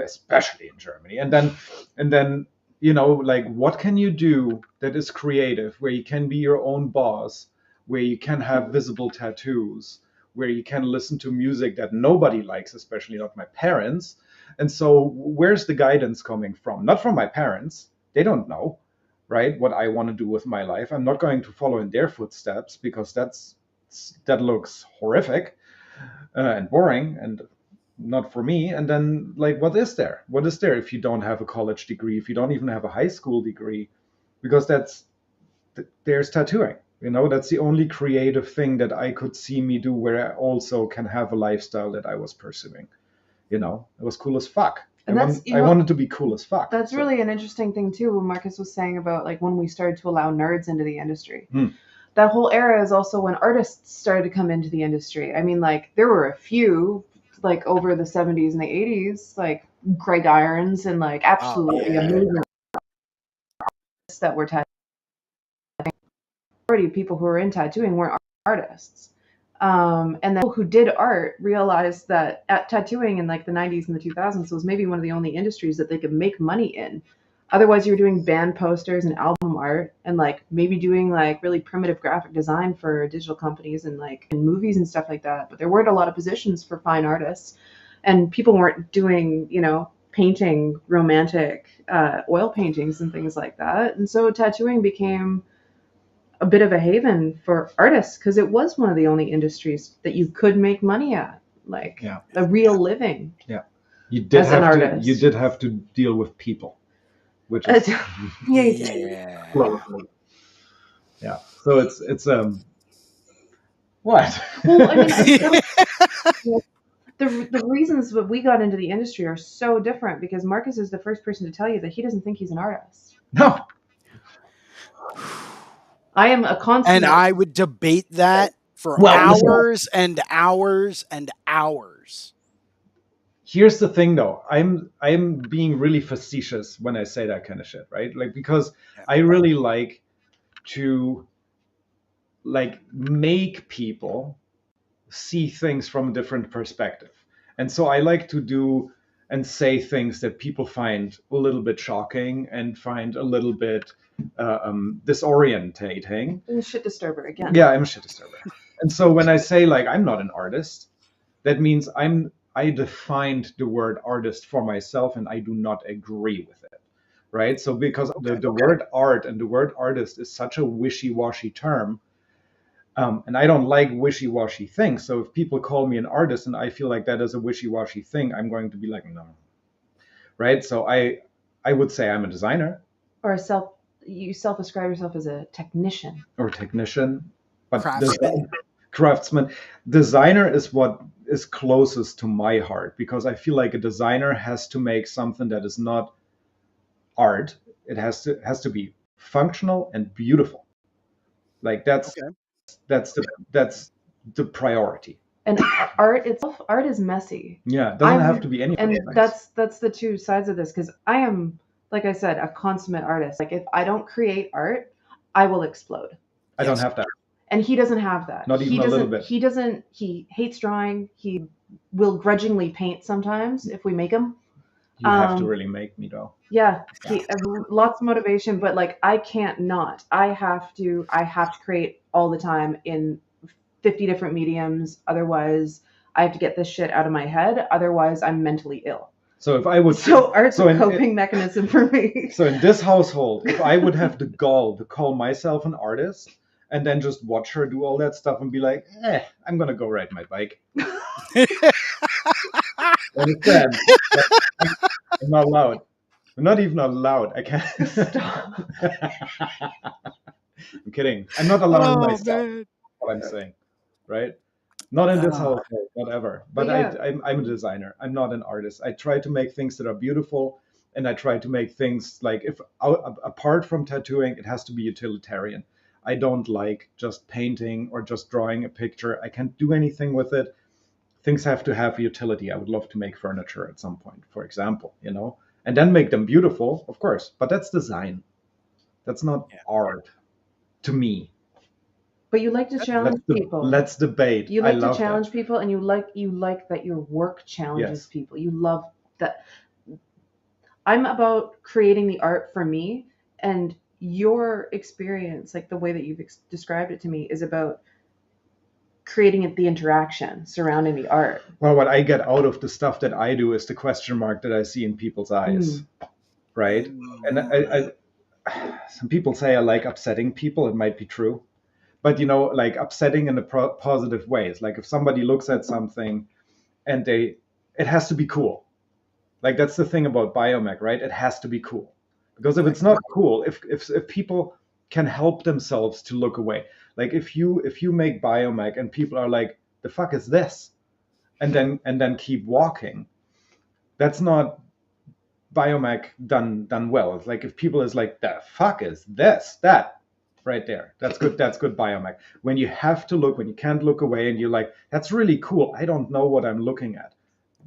[SPEAKER 2] especially in Germany. And then like, what can you do that is creative, where you can be your own boss, where you can have visible tattoos, where you can listen to music that nobody likes, especially not my parents. And so where's the guidance coming from? Not from my parents. They don't know, right, what I want to do with my life. I'm not going to follow in their footsteps, because that looks horrific and boring and not for me. And then, like, what is there if you don't have a college degree, if you don't even have a high school degree? Because there's tattooing. That's the only creative thing that I could see me do, where I also can have a lifestyle that I was pursuing. It was cool as fuck.
[SPEAKER 3] And
[SPEAKER 2] I wanted to be cool as fuck.
[SPEAKER 3] That's really an interesting thing too, what Marcus was saying about, like, when we started to allow nerds into the industry. That whole era is also when artists started to come into the industry. I mean, like, there were a few, like, over the 70s and the 80s, like Greg Irons and, like, absolutely amazing artists that were tattooing. The majority of people who were in tattooing weren't artists. And then people who did art realized that tattooing in, like, the 90s and the 2000s was maybe one of the only industries that they could make money in. Otherwise, you were doing band posters and album art, and, like, maybe doing, like, really primitive graphic design for digital companies and, like, in movies and stuff like that. But there weren't a lot of positions for fine artists, and people weren't doing, painting romantic oil paintings and things like that. And so tattooing became a bit of a haven for artists, because it was one of the only industries that you could make money at, like, a real living.
[SPEAKER 2] Yeah, you did have to deal with people. Which is
[SPEAKER 1] yeah.
[SPEAKER 2] So it's what?
[SPEAKER 3] Well, I mean, the reasons that we got into the industry are so different, because Marcus is the first person to tell you that he doesn't think he's an artist.
[SPEAKER 2] No.
[SPEAKER 3] I am a constant.
[SPEAKER 1] And I would debate that for hours and hours and hours.
[SPEAKER 2] Here's the thing, though. I'm being really facetious when I say that kind of shit, right? Like, because I really like to, like, make people see things from a different perspective. And so I like to do and say things that people find a little bit shocking and find a little bit disorientating.
[SPEAKER 3] You're a shit disturber again.
[SPEAKER 2] Yeah, I'm a shit disturber. And so when I say, like, I'm not an artist, that means I defined the word artist for myself, and I do not agree with it, right? So because the word art and the word artist is such a wishy-washy term, and I don't like wishy-washy things. So if people call me an artist and I feel like that is a wishy-washy thing, I'm going to be like, no, right? So I would say I'm a designer.
[SPEAKER 3] Or you self-describe yourself as a technician.
[SPEAKER 2] Or technician. But
[SPEAKER 1] Craftsman.
[SPEAKER 2] Designer is what is closest to my heart, because I feel like a designer has to make something that is not art. It has to be functional and beautiful. Like, that's the priority.
[SPEAKER 3] And art is messy.
[SPEAKER 2] Yeah, it doesn't have to be anything.
[SPEAKER 3] And that's the two sides of this, because I am, like I said, a consummate artist. Like, if I don't create art, I will explode.
[SPEAKER 2] I don't have that.
[SPEAKER 3] And he doesn't have that.
[SPEAKER 2] Not even a little bit.
[SPEAKER 3] He hates drawing. He will grudgingly paint sometimes if we make him.
[SPEAKER 2] You have to really make me, though.
[SPEAKER 3] Yeah, lots of motivation, but, like, I can't not. I have to create all the time in 50 different mediums. Otherwise, I have to get this shit out of my head. Otherwise, I'm mentally ill.
[SPEAKER 2] So if I would,
[SPEAKER 3] art's a coping mechanism for me.
[SPEAKER 2] So in this household, if I would have the gall to call myself an artist and then just watch her do all that stuff and be like, I'm gonna go ride my bike. Understand? I'm not allowed. I'm not even allowed. I can't.
[SPEAKER 3] Stop.
[SPEAKER 2] I'm kidding. I'm not allowing myself. That's what I'm saying, right? Not in this household, not ever. But I'm a designer. I'm not an artist. I try to make things that are beautiful, and I try to make things, like, if apart from tattooing, it has to be utilitarian. I don't like just painting or just drawing a picture. I can't do anything with it things have to have utility. I would love to make furniture at some point, for example, and then make them beautiful, of course. But that's design. That's not art to me.
[SPEAKER 3] But you like to challenge people.
[SPEAKER 2] Let's debate.
[SPEAKER 3] You like to challenge people, and you like that your work challenges people. You love that. I'm about creating the art for me, and your experience, like the way that you've described it to me, is about creating the interaction surrounding the art.
[SPEAKER 2] Well, what I get out of the stuff that I do is the question mark that I see in people's eyes, right? And I some people say I like upsetting people. It might be true. But, like upsetting in a positive ways. Like if somebody looks at something and it has to be cool. Like that's the thing about biomech, right? It has to be cool. Because if it's not cool, if people can help themselves to look away, like if you make biomech and people are like, the fuck is this? And then keep walking, that's not biomech done well. It's like if people is like, the fuck is this? That right there. That's good biomech. When you have to look, when you can't look away and you're like, that's really cool. I don't know what I'm looking at.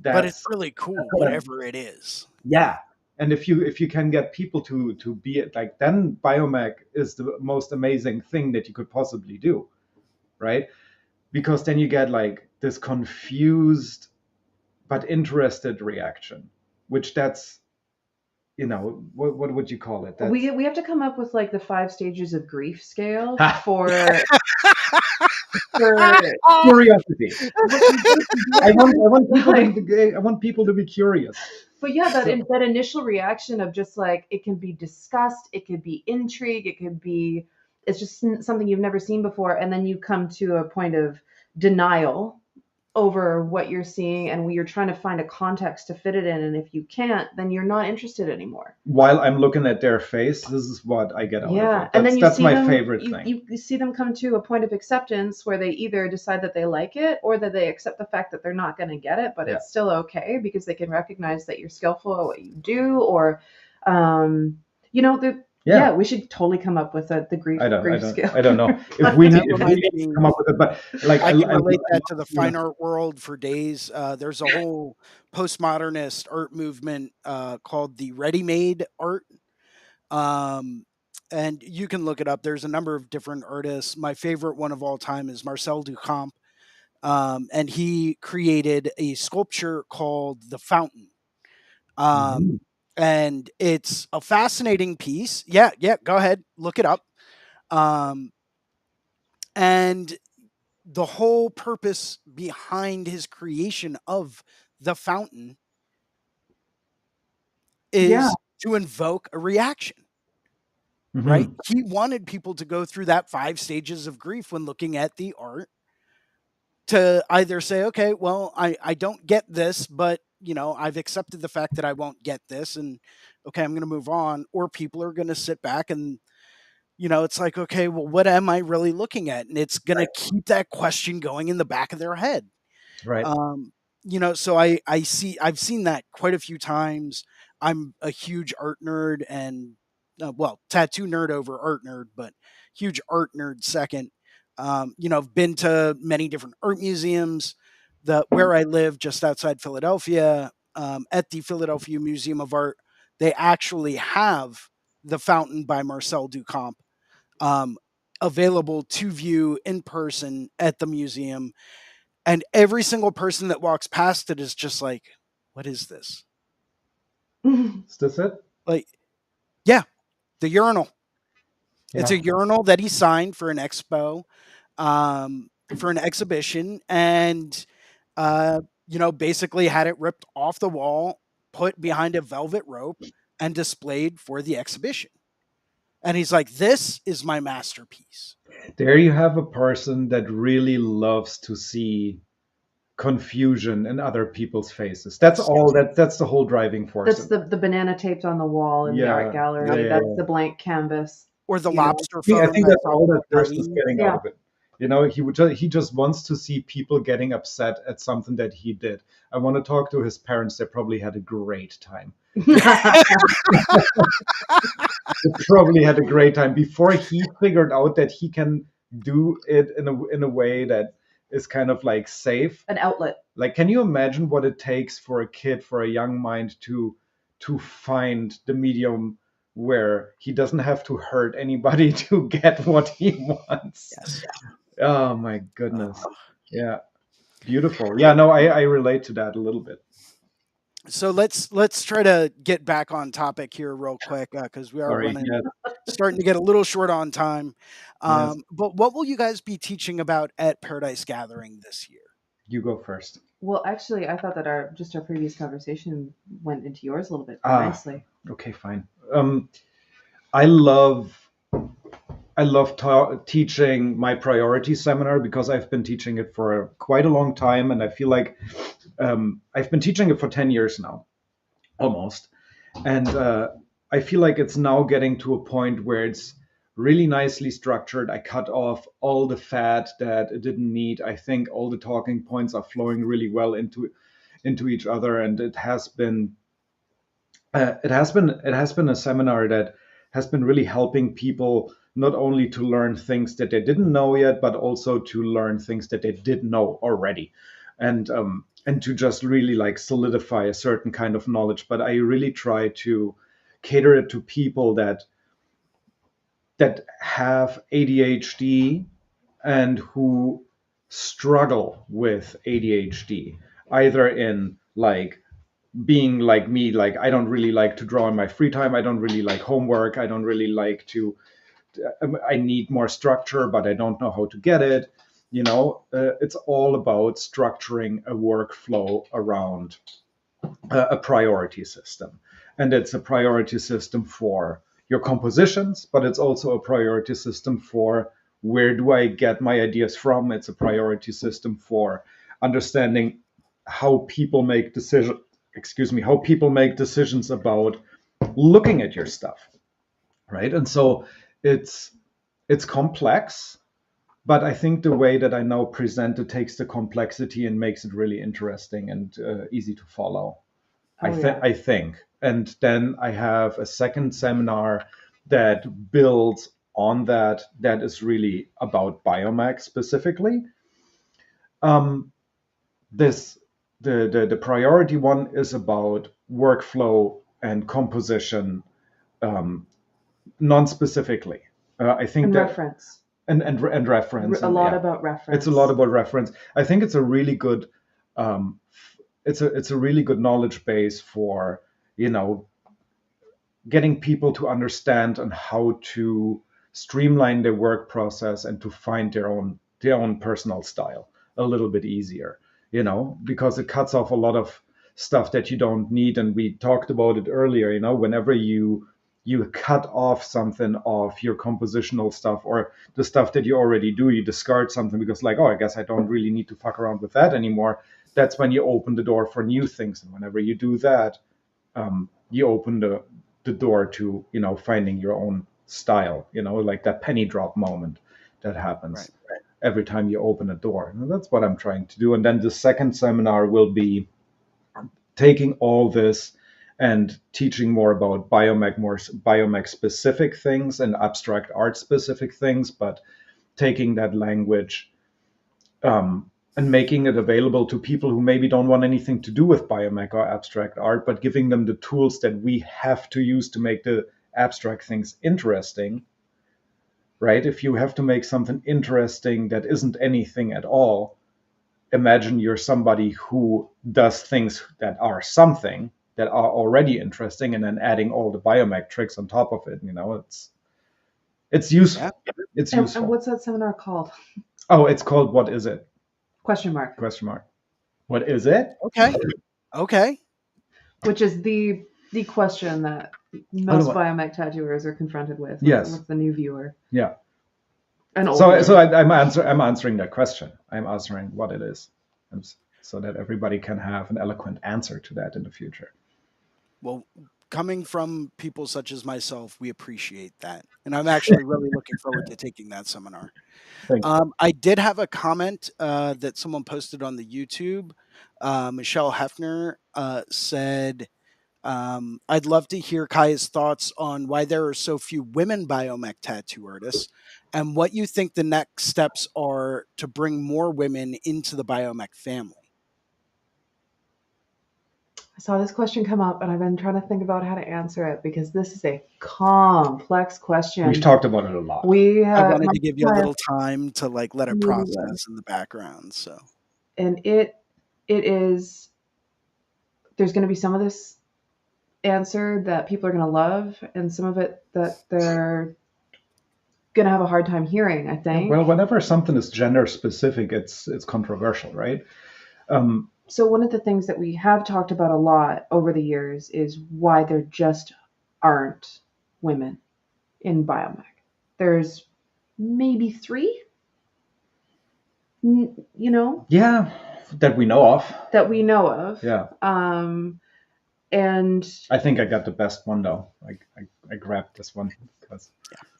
[SPEAKER 1] But it's really cool, whatever it is.
[SPEAKER 2] Yeah. And if you can get people to be it, like, then biomech is the most amazing thing that you could possibly do. Right? Because then you get like this confused but interested reaction, which that's, what would you call it?
[SPEAKER 3] We have to come up with like the 5 stages of grief scale for
[SPEAKER 2] curiosity. I want people to be curious.
[SPEAKER 3] But yeah, that initial reaction of just like, it can be disgust, it could be intrigue, it's just something you've never seen before, and then you come to a point of denial over what you're seeing, and you're trying to find a context to fit it in, and if you can't, then you're not interested anymore.
[SPEAKER 2] While I'm looking at their face, this is what I get out of it.
[SPEAKER 3] And then
[SPEAKER 2] that's my favorite thing.
[SPEAKER 3] You see them come to a point of acceptance where they either decide that they like it, or that they accept the fact that they're not going to get it, but it's still okay because they can recognize that you're skillful at what you do, or we should totally come up with the grief scale.
[SPEAKER 2] I don't know if we need to come up with it, but like
[SPEAKER 1] I can relate that to the fine art world for days. There's a whole postmodernist art movement called the ready-made art, and you can look it up. There's a number of different artists. My favorite one of all time is Marcel Duchamp, and he created a sculpture called The Fountain. And it's a fascinating piece. Yeah, go ahead, look it up. And the whole purpose behind his creation of the fountain is to invoke a reaction, right? He wanted people to go through that 5 stages of grief when looking at the art, to either say, okay, well, I don't get this, but I've accepted the fact that I won't get this, and okay, I'm going to move on. Or people are going to sit back and, it's like, okay, well, what am I really looking at? And it's going to keep that question going in the back of their head.
[SPEAKER 2] Right.
[SPEAKER 1] So I've seen that quite a few times. I'm a huge art nerd and, tattoo nerd over art nerd, but huge art nerd second. I've been to many different art museums. Where I live, just outside Philadelphia, at the Philadelphia Museum of Art, they actually have The Fountain by Marcel Duchamp available to view in person at the museum. And every single person that walks past it is just like, what is this?
[SPEAKER 2] Is this it?
[SPEAKER 1] Like, yeah, the urinal. Yeah. It's a urinal that he signed for an expo, for an exhibition, and basically had it ripped off the wall, put behind a velvet rope, and displayed for the exhibition. And he's like, this is my masterpiece.
[SPEAKER 2] There you have a person that really loves to see confusion in other people's faces. That's all. That's the whole driving force.
[SPEAKER 3] That's the banana taped on the wall in the art gallery. That's the blank canvas.
[SPEAKER 1] Or the lobster
[SPEAKER 2] photo. I think that's all that person's getting out of it. He just wants to see people getting upset at something that he did. I want to talk to his parents. They probably had a great time. They probably had a great time before he figured out that he can do it in a way that is kind of like safe.
[SPEAKER 3] An outlet.
[SPEAKER 2] Like, can you imagine what it takes for a kid, for a young mind to find the medium where he doesn't have to hurt anybody to get what he wants?
[SPEAKER 1] Yes.
[SPEAKER 2] Oh my goodness. Yeah. Beautiful. Yeah, no, I relate to that a little bit.
[SPEAKER 1] So let's try to get back on topic here real quick, because we are
[SPEAKER 2] Sorry.
[SPEAKER 1] running,
[SPEAKER 2] Yeah.
[SPEAKER 1] starting to get a little short on time.
[SPEAKER 2] Yes.
[SPEAKER 1] But what will you guys be teaching about at Paradise Gathering this year?
[SPEAKER 2] You go first.
[SPEAKER 3] Well, actually, I thought that our previous conversation went into yours a little bit
[SPEAKER 2] Ah.
[SPEAKER 3] nicely.
[SPEAKER 2] Okay, fine. I love teaching my priority seminar because I've been teaching it for quite a long time, and I feel like I've been teaching it for 10 years now, almost. And I feel like it's now getting to a point where it's really nicely structured. I cut off all the fat that it didn't need. I think all the talking points are flowing really well into each other, and it has been a seminar that has been really helping people not only to learn things that they didn't know yet, but also to learn things that they did know already, and to just really like solidify a certain kind of knowledge. But I really try to cater it to people that have ADHD and who struggle with ADHD, either in like being like me, like I don't really like to draw in my free time, I don't really like homework, I don't really like to, I need more structure, but I don't know how to get it. It's all about structuring a workflow around a priority system. And it's a priority system for your compositions, but it's also a priority system for where do I get my ideas from. It's a priority system for understanding how people make decisions about looking at your stuff, right? And so it's complex, but I think the way that I now present it takes the complexity and makes it really interesting and easy to follow. I think. And then I have a second seminar that builds on that is really about biomech specifically. The priority one is about workflow and composition, non-specifically. I think
[SPEAKER 3] And
[SPEAKER 2] that
[SPEAKER 3] reference.
[SPEAKER 2] and reference.
[SPEAKER 3] A lot about reference.
[SPEAKER 2] It's a lot about reference. I think it's a really good it's a really good knowledge base for getting people to understand and how to streamline their work process and to find their own personal style a little bit easier, because it cuts off a lot of stuff that you don't need. And we talked about it earlier, whenever you cut off something of your compositional stuff or the stuff that you already do, you discard something because like, oh, I guess I don't really need to fuck around with that anymore. That's when you open the door for new things. And whenever you do that, you open the door to, finding your own style, like that penny drop moment that happens every time you open a door. And that's what I'm trying to do. And then the second seminar will be taking all this and teaching more about biomech specific things and abstract art specific things, but taking that language and making it available to people who maybe don't want anything to do with biomech or abstract art, but giving them the tools that we have to use to make the abstract things interesting, right? If you have to make something interesting that isn't anything at all, imagine you're somebody who does things that are something that are already interesting and then adding all the biomech tricks on top of it. It's useful.
[SPEAKER 1] Yeah.
[SPEAKER 2] It's useful.
[SPEAKER 3] And what's that seminar called?
[SPEAKER 2] Oh, it's called What Is It?
[SPEAKER 3] Question mark.
[SPEAKER 2] What is it?
[SPEAKER 1] Okay.
[SPEAKER 3] Which is the question that most biomech tattooers are confronted with.
[SPEAKER 2] Yes.
[SPEAKER 3] With the new viewer.
[SPEAKER 2] Yeah.
[SPEAKER 3] And
[SPEAKER 2] so I'm answering that question. I'm answering what it is, so that everybody can have an eloquent answer to that in the future.
[SPEAKER 1] Well, coming from people such as myself, we appreciate that. And I'm actually really looking forward to taking that seminar. I did have a comment that someone posted on the YouTube. Michelle Hefner said, I'd love to hear Kaija's thoughts on why there are so few women biomech tattoo artists and what you think the next steps are to bring more women into the biomech family.
[SPEAKER 3] I saw this question come up, and I've been trying to think about how to answer it because this is a complex question.
[SPEAKER 2] We've talked about it a lot.
[SPEAKER 1] I wanted to give you a little time to like let it process in the background. So,
[SPEAKER 3] and it is, there's going to be some of this answer that people are going to love, and some of it that they're going to have a hard time hearing, I think.
[SPEAKER 2] Well, whenever something is gender specific, it's controversial, right?
[SPEAKER 3] So one of the things that we have talked about a lot over the years is why there just aren't women in biomech. There's maybe 3, you know?
[SPEAKER 2] Yeah, that we know of.
[SPEAKER 3] Yeah. And
[SPEAKER 2] I think I got the best one though. I grabbed this one because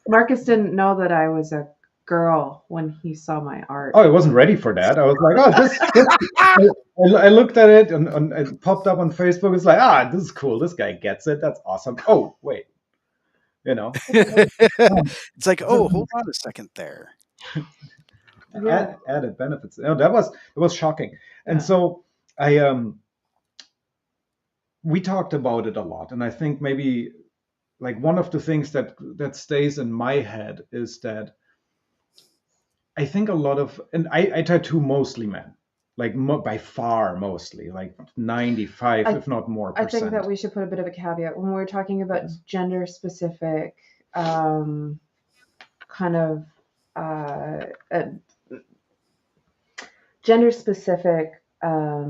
[SPEAKER 3] Markus didn't know that I was a girl when he saw my art.
[SPEAKER 2] Oh, I wasn't ready for that. I was like, oh, this I looked at it and it popped up on Facebook. It's like, this is cool. This guy gets it. That's awesome. Oh, wait.
[SPEAKER 1] It's like, oh, hold on a second there.
[SPEAKER 2] Added benefits. That was shocking. And so we talked about it a lot. And I think maybe like one of the things that stays in my head is that I think a lot of, and I tattoo mostly men, like by far mostly, like 95, if not more percent.
[SPEAKER 3] I think that we should put a bit of a caveat when we're talking about gender specific, kind of gender specific.
[SPEAKER 2] Are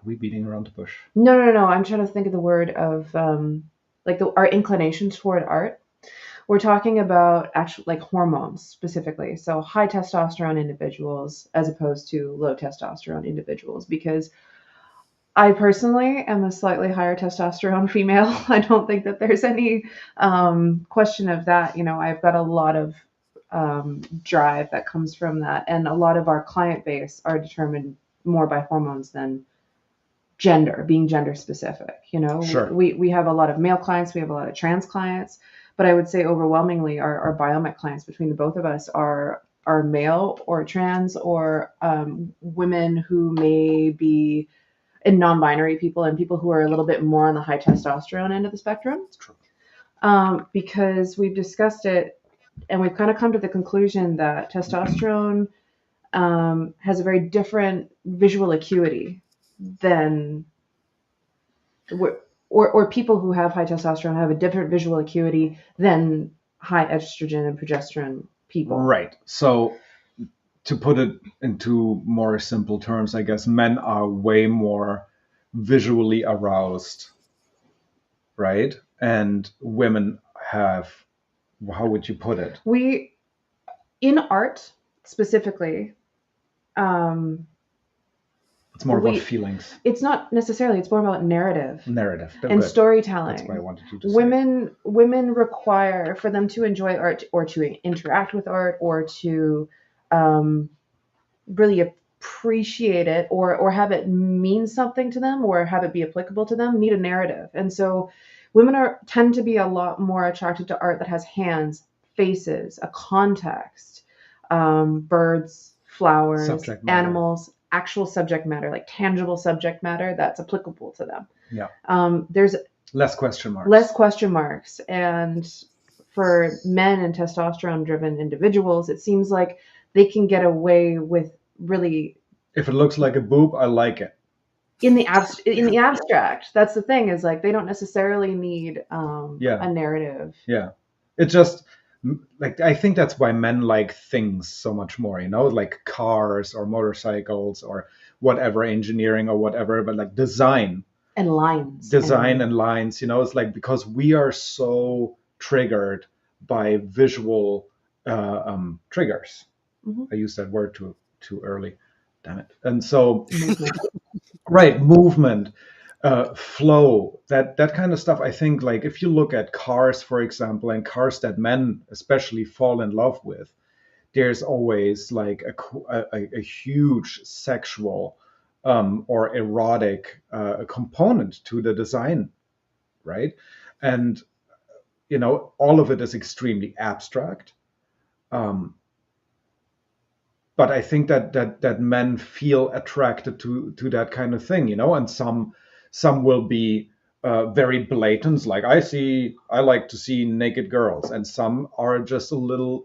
[SPEAKER 2] we beating around the bush?
[SPEAKER 3] No. I'm trying to think of the word of like our inclinations toward art. We're talking about actual like hormones specifically. So high testosterone individuals as opposed to low testosterone individuals, because I personally am a slightly higher testosterone female. I don't think that there's any question of that. I've got a lot of drive that comes from that. And a lot of our client base are determined more by hormones than being gender specific.
[SPEAKER 2] Sure.
[SPEAKER 3] We have a lot of male clients, we have a lot of trans clients, but I would say overwhelmingly our biomech clients between the both of us are male or trans or women who may be in non-binary people and people who are a little bit more on the high testosterone end of the spectrum.
[SPEAKER 2] That's true.
[SPEAKER 3] Because we've discussed it and we've kind of come to the conclusion that testosterone has a very different visual acuity than or people who have high testosterone have a different visual acuity than high estrogen and progesterone people.
[SPEAKER 2] Right. So to put it into more simple terms, I guess men are way more visually aroused, right? And women have, how would you put it?
[SPEAKER 3] We, in art specifically,
[SPEAKER 2] it's more about feelings.
[SPEAKER 3] It's not necessarily. It's more about narrative and
[SPEAKER 2] good.
[SPEAKER 3] Storytelling.
[SPEAKER 2] That's what I wanted you to say.
[SPEAKER 3] Women require, for them to enjoy art or to interact with art or to really appreciate it or have it mean something to them or have it be applicable to them, need a narrative. And so women tend to be a lot more attracted to art that has hands, faces, a context, birds, flowers, animals, actual subject matter, like tangible subject matter that's applicable to them.
[SPEAKER 2] Yeah.
[SPEAKER 3] There's
[SPEAKER 2] less question marks.
[SPEAKER 3] And for men and testosterone driven individuals, it seems like they can get away with really,
[SPEAKER 2] if it looks like a boob, I like it.
[SPEAKER 3] In the abstract, that's the thing, is like they don't necessarily need a narrative.
[SPEAKER 2] Yeah. It just, like, I think that's why men like things so much more, like cars or motorcycles or whatever, engineering or whatever, but like design
[SPEAKER 3] and lines.
[SPEAKER 2] And lines, it's like because we are so triggered by visual triggers. Mm-hmm. I used that word too early. Damn it. And so, right, movement, flow, that kind of stuff. I think, like, if you look at cars, for example, and cars that men especially fall in love with, there's always like a huge sexual or erotic component to the design, right? And all of it is extremely abstract. but I think that men feel attracted to that kind of thing, and some will be very blatant, like I like to see naked girls, and some are just a little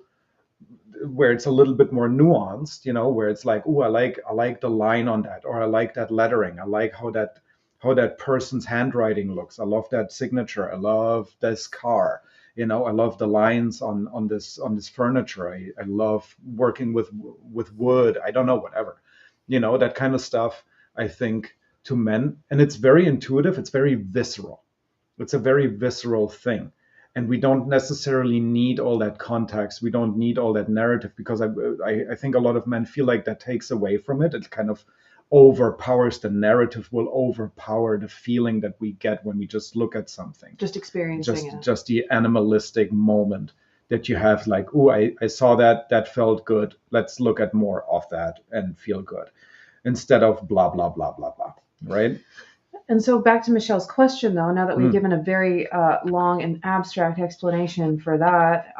[SPEAKER 2] where it's a little bit more nuanced, where it's like, oh, I like the line on that, or I like that lettering, I like how that person's handwriting looks, I love that signature, I love this car, I love the lines on this furniture, I love working with wood, I don't know, whatever, that kind of stuff. I think to men, and it's very intuitive, it's very visceral, it's a very visceral thing. And we don't necessarily need all that context. We don't need all that narrative, because I think a lot of men feel like that takes away from it. It kind of overpowers the narrative, will overpower the feeling that we get when we just look at something.
[SPEAKER 3] Just experiencing it.
[SPEAKER 2] Just the animalistic moment that you have, like, oh, I saw that felt good. Let's look at more of that and feel good, instead of blah, blah, blah, blah, blah, right?
[SPEAKER 3] And so back to Michelle's question, though, now that we've given a very long and abstract explanation for that,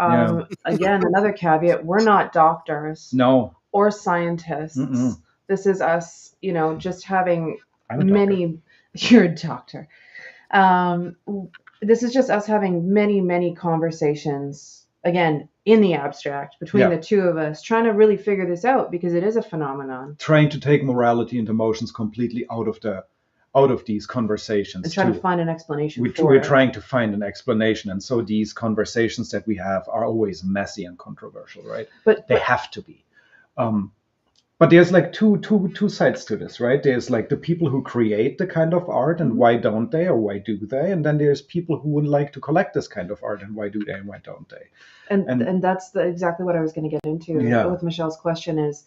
[SPEAKER 3] again, another caveat, we're not doctors
[SPEAKER 2] No.
[SPEAKER 3] or scientists.
[SPEAKER 2] Mm-mm.
[SPEAKER 3] This is us, just having
[SPEAKER 2] I'm a doctor.
[SPEAKER 3] many, you're a doctor. This is just us having many, many conversations, again, in the abstract, between the two of us, trying to really figure this out, because it is a phenomenon.
[SPEAKER 2] Trying to take morality and emotions completely out of these conversations,
[SPEAKER 3] And trying to find an explanation
[SPEAKER 2] we're trying to find an explanation, and so these conversations that we have are always messy and controversial, right?
[SPEAKER 3] But
[SPEAKER 2] they have to be. But there's like two sides to this, right? There's like the people who create the kind of art, and why don't they, or why do they? And then there's people who would like to collect this kind of art, and why do they, and why don't they?
[SPEAKER 3] And that's exactly what I was going to get into with Michelle's question is,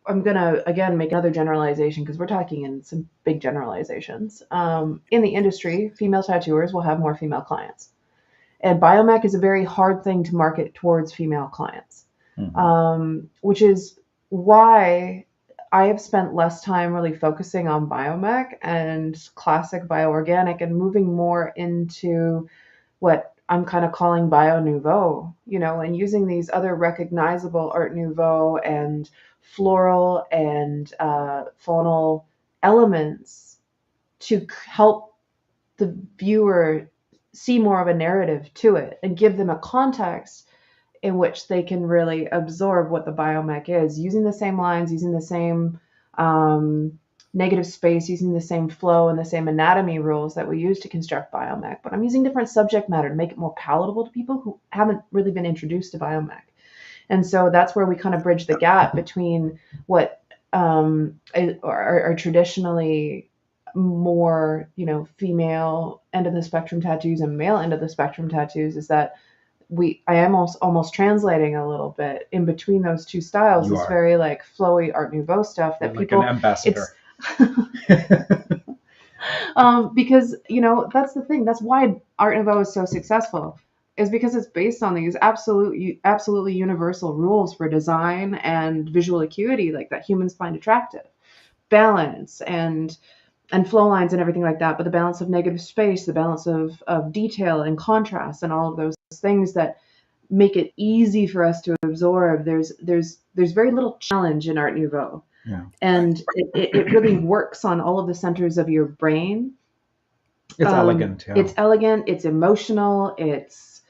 [SPEAKER 3] I'm going to, again, make another generalization, because we're talking in some big generalizations. In the industry, female tattooers will have more female clients. And biomech is a very hard thing to market towards female clients, which is why I have spent less time really focusing on biomech and classic bioorganic, and moving more into what I'm kind of calling bio nouveau, and using these other recognizable art nouveau and floral and faunal elements to help the viewer see more of a narrative to it, and give them a context in which they can really absorb what the biomech is, using the same lines, using the same negative space, using the same flow and the same anatomy rules that we use to construct biomech. But I'm using different subject matter to make it more palatable to people who haven't really been introduced to biomech. And so that's where we kind of bridge the gap between what are traditionally more, female end of the spectrum tattoos and male end of the spectrum tattoos, is that I am almost translating a little bit in between those two styles. This very like flowy Art Nouveau stuff that
[SPEAKER 2] like
[SPEAKER 3] people,
[SPEAKER 2] an ambassador.
[SPEAKER 3] Because that's the thing. That's why Art Nouveau is so successful, is because it's based on these absolutely universal rules for design and visual acuity, like that humans find attractive, balance and flow lines and everything like that. But the balance of negative space, the balance of detail and contrast, and all of those things that make it easy for us to absorb. There's very little challenge in Art Nouveau.
[SPEAKER 2] Yeah.
[SPEAKER 3] And it really works on all of the centers of your brain.
[SPEAKER 2] It's elegant. Yeah.
[SPEAKER 3] It's elegant. It's emotional. It's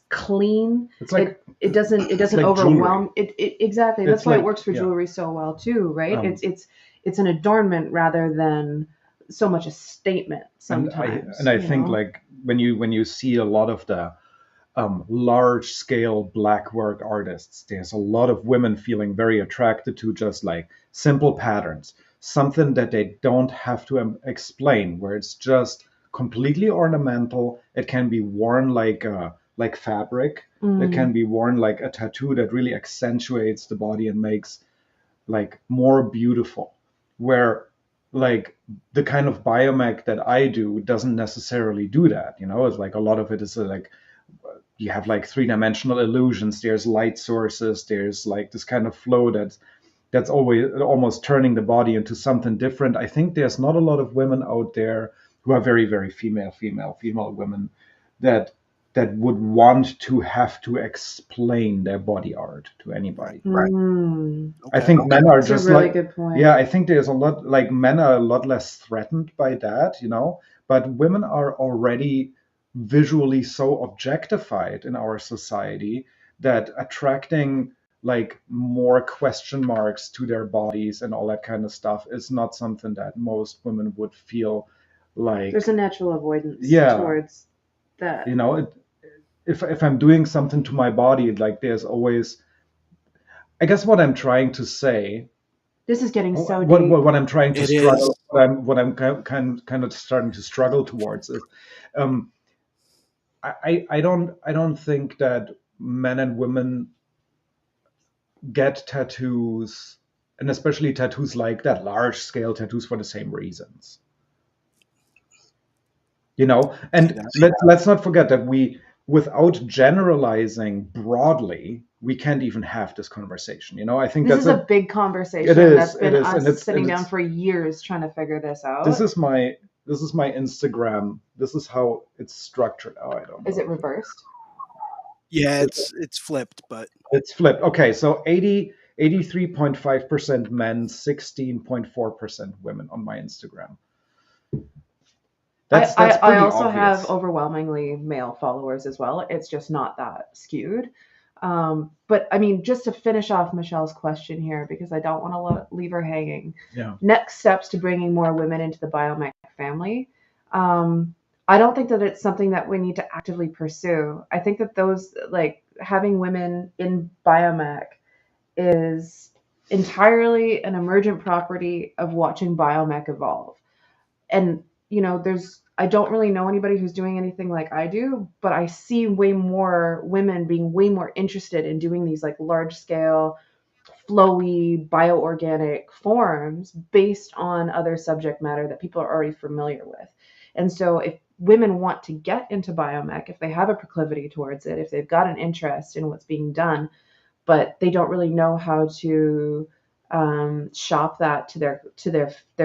[SPEAKER 3] clean.
[SPEAKER 2] It's like
[SPEAKER 3] it doesn't
[SPEAKER 2] like
[SPEAKER 3] overwhelm. Exactly. That's why
[SPEAKER 2] like,
[SPEAKER 3] it works for jewelry so well too, right? It's an adornment rather than so much a statement sometimes.
[SPEAKER 2] I think like when you see a lot of the large scale black work artists, there's a lot of women feeling very attracted to just like simple patterns, something that they don't have to explain, where it's just completely ornamental. It can be worn like fabric. It can be worn like a tattoo that really accentuates the body and makes like more beautiful, where like the kind of biomech that I do doesn't necessarily do that. It's like a lot of it is like you have like three-dimensional illusions, there's light sources, there's like this kind of flow that's always almost turning the body into something different. I think there's not a lot of women out there who are very, very female women that that would want to have to explain their body art to anybody.
[SPEAKER 1] Right.
[SPEAKER 2] I think men are
[SPEAKER 3] That's a
[SPEAKER 2] just
[SPEAKER 3] really
[SPEAKER 2] like,
[SPEAKER 3] good point.
[SPEAKER 2] yeah, I think there's a lot, like men are a lot less threatened by that, you know, but women are already visually so objectified in our society that attracting like more question marks to their bodies and all that kind of stuff is not something that most women would feel like.
[SPEAKER 3] There's a natural avoidance
[SPEAKER 2] Yeah.
[SPEAKER 3] towards that.
[SPEAKER 2] You know, if I'm doing something to my body, like there's always, I guess what I'm trying to say,
[SPEAKER 3] This is getting so deep.
[SPEAKER 2] what I'm trying to
[SPEAKER 1] It
[SPEAKER 2] struggle,
[SPEAKER 1] is.
[SPEAKER 2] what I'm kind of starting to struggle towards is, I don't think that men and women get tattoos, and especially tattoos like that, large scale tattoos, for the same reasons. You know, and let's not forget that without generalizing broadly, we can't even have this conversation. You know, I think
[SPEAKER 3] This
[SPEAKER 2] that's
[SPEAKER 3] is a big conversation.
[SPEAKER 2] It is,
[SPEAKER 3] That's been
[SPEAKER 2] it is, and
[SPEAKER 3] us sitting
[SPEAKER 2] and
[SPEAKER 3] down for years trying to figure this out.
[SPEAKER 2] This is my Instagram. This is how it's structured. Oh, I don't know.
[SPEAKER 3] Is it reversed?
[SPEAKER 1] Yeah, it's flipped, but
[SPEAKER 2] It's flipped. Okay, so 83.5% men, 16.4% women on my Instagram. That's
[SPEAKER 3] I
[SPEAKER 2] pretty
[SPEAKER 3] also
[SPEAKER 2] obvious.
[SPEAKER 3] have overwhelmingly male followers as well. It's just not that skewed. But I mean, just to finish off Michelle's question here, because I don't want to leave her hanging.
[SPEAKER 2] Yeah.
[SPEAKER 3] Next steps to bringing more women into the biomech family. I don't think that it's something that we need to actively pursue. I think that those, like having women in biomech, is entirely an emergent property of watching biomech evolve. And you know, I don't really know anybody who's doing anything like I do, but I see way more women being way more interested in doing these like large scale, flowy, bioorganic forms based on other subject matter that people are already familiar with. And so if women want to get into biomech, if they have a proclivity towards it, if they've got an interest in what's being done, but they don't really know how to shop that to their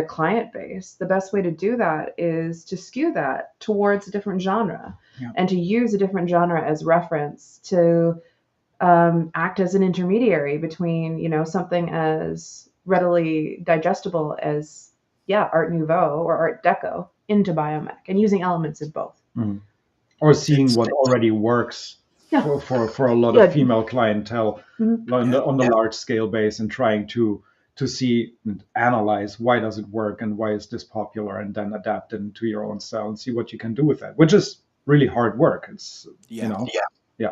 [SPEAKER 3] client base, the best way to do that is to skew that towards a different genre.
[SPEAKER 1] Yeah.
[SPEAKER 3] And to use a different genre as reference to act as an intermediary between, you know, something as readily digestible as Art Nouveau or Art Deco into biomech, and using elements of both.
[SPEAKER 2] Or seeing what already works for a lot of female clientele on the large scale base, and trying to see and analyze why does it work and why is this popular, and then adapt it into your own style and see what you can do with that, which is really hard work. It's you know.
[SPEAKER 1] Yeah.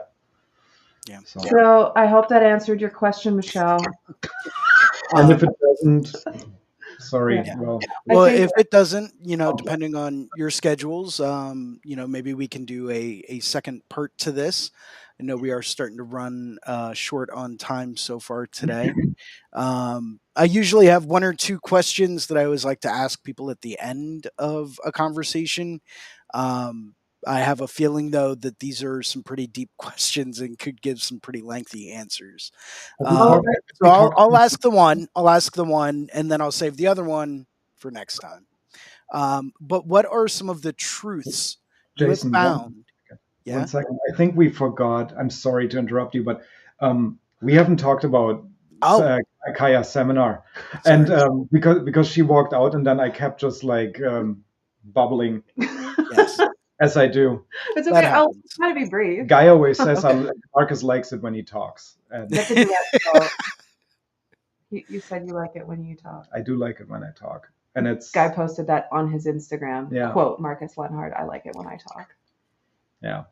[SPEAKER 3] So I hope that answered your question, Michelle.
[SPEAKER 2] And if it doesn't, sorry.
[SPEAKER 3] Yeah.
[SPEAKER 1] Well, if it doesn't, you know, depending on your schedules, you know, maybe we can do a second part to this. I know we are starting to run short on time so far today. I usually have one or two questions that I always like to ask people at the end of a conversation. I have a feeling, though, that these are some pretty deep questions and could give some pretty lengthy answers. So I'll ask the one. And then I'll save the other one for next time. But what are some of the truths you have found?
[SPEAKER 2] One second. I think we forgot. I'm sorry to interrupt you, but we haven't talked about Kaija's seminar.
[SPEAKER 1] Sorry.
[SPEAKER 2] And because she walked out, and then I kept just like bubbling.
[SPEAKER 1] Yes.
[SPEAKER 2] As I do.
[SPEAKER 3] It's okay. I'll try to be brief.
[SPEAKER 2] Guy always says Marcus likes it when he talks. And
[SPEAKER 3] you said you like it when you talk.
[SPEAKER 2] I do like it when I talk. And it's
[SPEAKER 3] Guy posted that on his Instagram.
[SPEAKER 2] Yeah.
[SPEAKER 3] Quote, Markus Lenhard, I like it when I talk.
[SPEAKER 2] Yeah.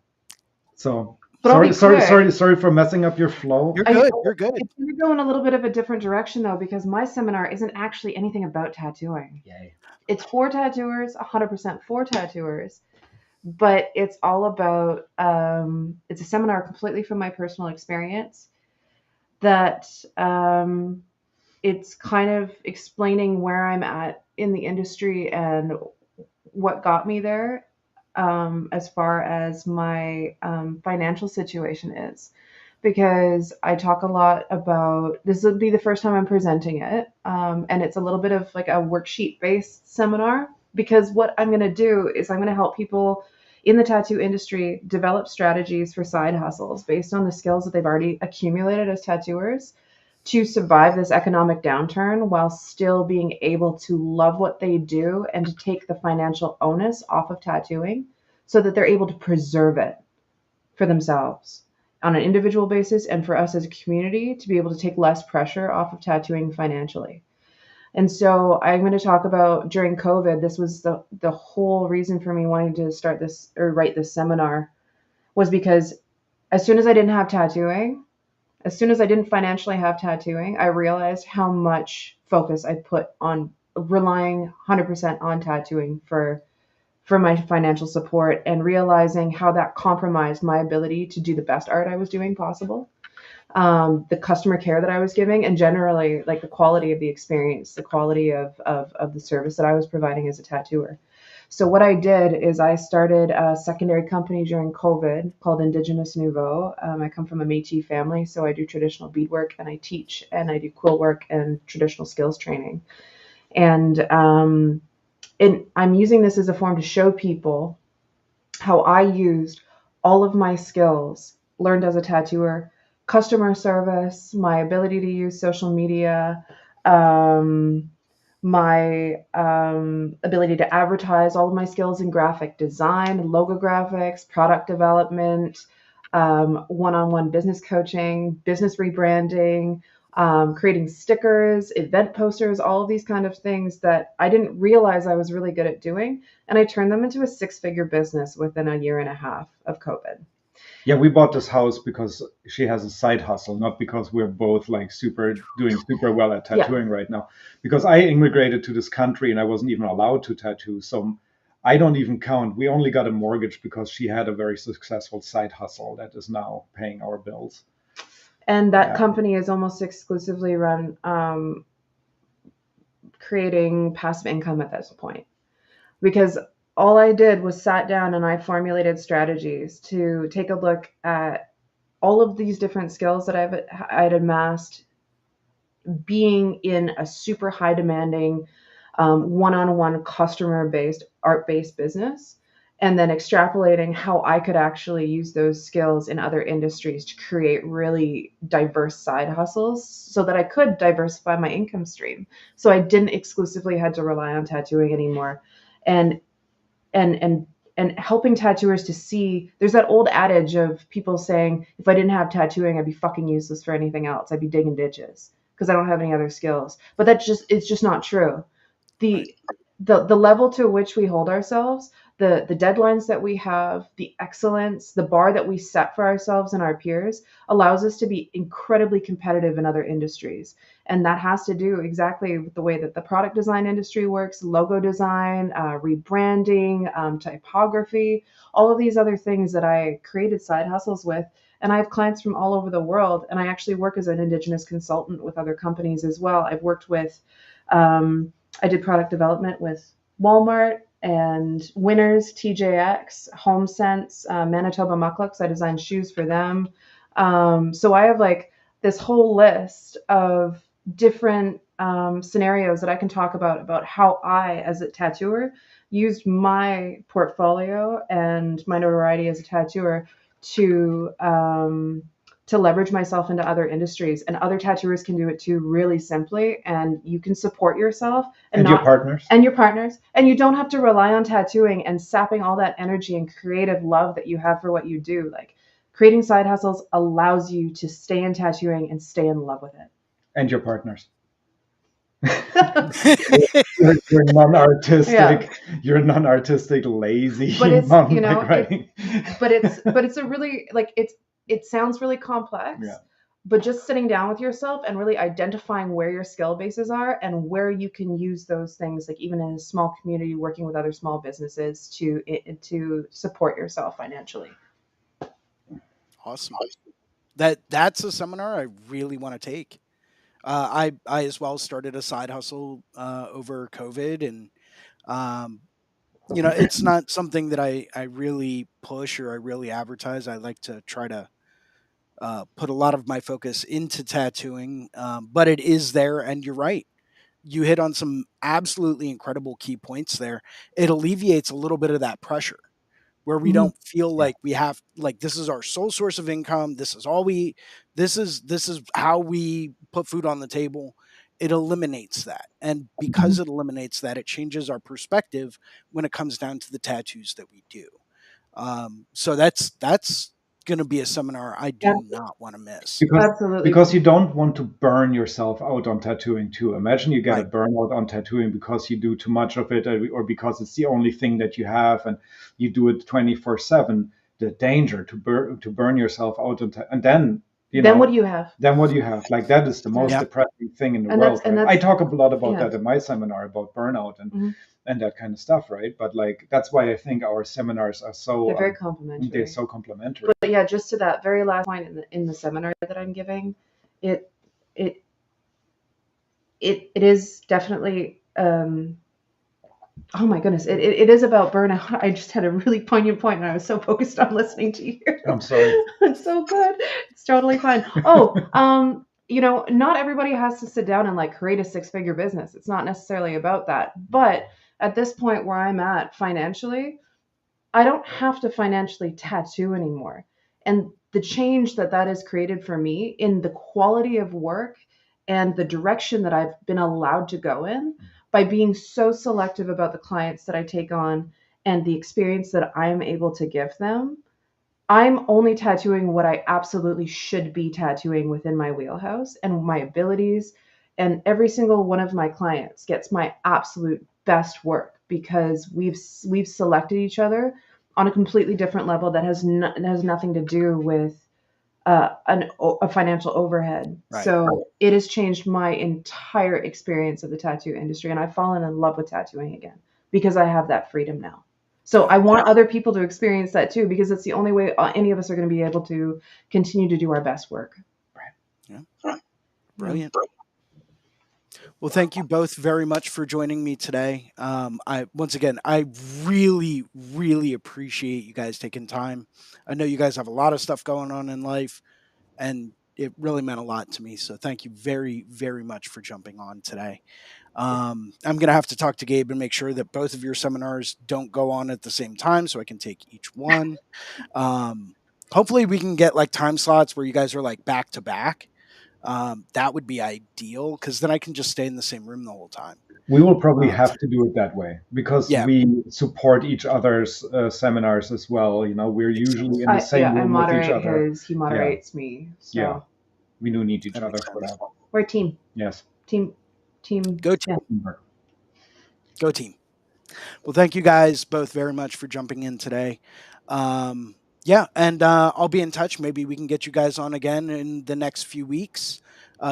[SPEAKER 2] So
[SPEAKER 3] but
[SPEAKER 2] sorry for messing up your flow.
[SPEAKER 1] You're good. You're good.
[SPEAKER 3] It's going to go in a little bit of a different direction, though, because my seminar isn't actually anything about tattooing.
[SPEAKER 2] Yay.
[SPEAKER 3] It's for tattooers, 100% for tattooers. But it's all about, it's a seminar completely from my personal experience that it's kind of explaining where I'm at in the industry and what got me there as far as my financial situation is. Because I talk a lot about, this will be the first time I'm presenting it, and it's a little bit of like a worksheet-based seminar. Because what I'm going to do is I'm going to help people in the tattoo industry develop strategies for side hustles based on the skills that they've already accumulated as tattooers to survive this economic downturn while still being able to love what they do and to take the financial onus off of tattooing so that they're able to preserve it for themselves on an individual basis, and for us as a community to be able to take less pressure off of tattooing financially. And so I'm going to talk about during COVID, this was the whole reason for me wanting to start this or write this seminar, was because as soon as I didn't have tattooing, as soon as I didn't financially have tattooing, I realized how much focus I put on relying 100% on tattooing for my financial support, and realizing how that compromised my ability to do the best art I was doing possible, the customer care that I was giving, and generally like the quality of the experience, the quality of the service that I was providing as a tattooer. So what I did is I started a secondary company during COVID called Indigenous Nouveau. I come from a Métis family, so I do traditional beadwork, and I teach, and I do quilt work and traditional skills training. And I'm using this as a form to show people how I used all of my skills learned as a tattooer, customer service, my ability to use social media, my ability to advertise, all of my skills in graphic design, logo graphics, product development, one-on-one business coaching, business rebranding, creating stickers, event posters, all of these kind of things that I didn't realize I was really good at doing. And I turned them into a 6-figure business within a year and a half of COVID.
[SPEAKER 2] Yeah, we bought this house because she has a side hustle, not because we're both like doing super well at tattooing right now. Because I immigrated to this country and I wasn't even allowed to tattoo. So I don't even count. We only got a mortgage because she had a very successful side hustle that is now paying our bills.
[SPEAKER 3] And that company is almost exclusively run creating passive income at this point. Because all I did was sat down and I formulated strategies to take a look at all of these different skills that I'd amassed being in a super high demanding one-on-one customer-based, art-based business, and then extrapolating how I could actually use those skills in other industries to create really diverse side hustles so that I could diversify my income stream. So I didn't exclusively had to rely on tattooing anymore. And helping tattooers to see, there's that old adage of people saying, if I didn't have tattooing, I'd be fucking useless for anything else. I'd be digging ditches because I don't have any other skills. But it's just not true. The level to which we hold ourselves, the deadlines that we have, the excellence, the bar that we set for ourselves and our peers allows us to be incredibly competitive in other industries. And that has to do exactly with the way that the product design industry works, logo design, rebranding, typography, all of these other things that I created side hustles with. And I have clients from all over the world. And I actually work as an Indigenous consultant with other companies as well. I've worked with, I did product development with Walmart and Winners, TJX, HomeSense, Manitoba Mucklucks. I designed shoes for them. So I have like this whole list of different scenarios that I can talk about how I, as a tattooer, used my portfolio and my notoriety as a tattooer to leverage myself into other industries, and other tattooers can do it too, really simply. And you can support yourself and
[SPEAKER 2] your partners,
[SPEAKER 3] and you don't have to rely on tattooing and sapping all that energy and creative love that you have for what you do. Like, creating side hustles allows you to stay in tattooing and stay in love with it.
[SPEAKER 2] And your partners. you're non-artistic. Yeah. You're non-artistic, lazy.
[SPEAKER 3] But it's but it's a really, like, it sounds really complex. Yeah. But just sitting down with yourself and really identifying where your skill bases are and where you can use those things, like even in a small community, working with other small businesses to support yourself financially.
[SPEAKER 1] Awesome. That's a seminar I really want to take. I as well started a side hustle over COVID, and it's not something that I really push or I really advertise. I like to try to put a lot of my focus into tattooing, but it is there, and you're right. You hit on some absolutely incredible key points there. It alleviates a little bit of that pressure, where we don't feel like we have, like, this is our sole source of income. This is all this is how we put food on the table. It eliminates that. And because it eliminates that, it changes our perspective when it comes down to the tattoos that we do. So that's going to be a seminar I do not want to miss.
[SPEAKER 2] Because you don't want to burn yourself out on tattooing too. Imagine you get a burnout on tattooing because you do too much of it, or because it's the only thing that you have and you do it 24/7. The danger to burn yourself out and then
[SPEAKER 3] what do you have?
[SPEAKER 2] Then what do you have? Like, that is the most depressing thing in the world. Right? I talk a lot about that in my seminar, about burnout and that kind of stuff, right? But like, that's why I think our seminars are so
[SPEAKER 3] they're very complimentary.
[SPEAKER 2] They're so complimentary.
[SPEAKER 3] But yeah, just to that very last point in the seminar that I'm giving, it is definitely oh my goodness, it is about burnout. I just had a really poignant point, and I was so focused on listening to you.
[SPEAKER 2] I'm sorry.
[SPEAKER 3] It's so good. It's totally fine. Oh, you know, not everybody has to sit down and like create a 6-figure business. It's not necessarily about that. But at this point where I'm at financially, I don't have to financially tattoo anymore. And the change that has created for me in the quality of work and the direction that I've been allowed to go in, by being so selective about the clients that I take on and the experience that I'm able to give them, I'm only tattooing what I absolutely should be tattooing within my wheelhouse and my abilities. And every single one of my clients gets my absolute best work because we've selected each other on a completely different level that has nothing to do with a financial overhead. Right. So it has changed my entire experience of the tattoo industry, and I've fallen in love with tattooing again because I have that freedom now. So I want other people to experience that too, because it's the only way any of us are going to be able to continue to do our best work.
[SPEAKER 1] Right. Yeah. Brilliant. Well, thank you both very much for joining me today. I really, really appreciate you guys taking time. I know you guys have a lot of stuff going on in life, and it really meant a lot to me. So thank you very, very much for jumping on today. I'm going to have to talk to Gabe and make sure that both of your seminars don't go on at the same time so I can take each one. Hopefully we can get like time slots where you guys are like back to back. That would be ideal, because then I can just stay in the same room the whole time.
[SPEAKER 2] We will probably have to do it that way because we support each other's seminars as well. You know, we're usually in the same room with each other.
[SPEAKER 3] He moderates me. So.
[SPEAKER 2] Yeah, we do need each other for that.
[SPEAKER 3] We're a team.
[SPEAKER 2] Yes.
[SPEAKER 3] Team.
[SPEAKER 1] Go team. Yeah. Go team. Well, thank you guys both very much for jumping in today. Yeah, and I'll be in touch. Maybe we can get you guys on again in the next few weeks,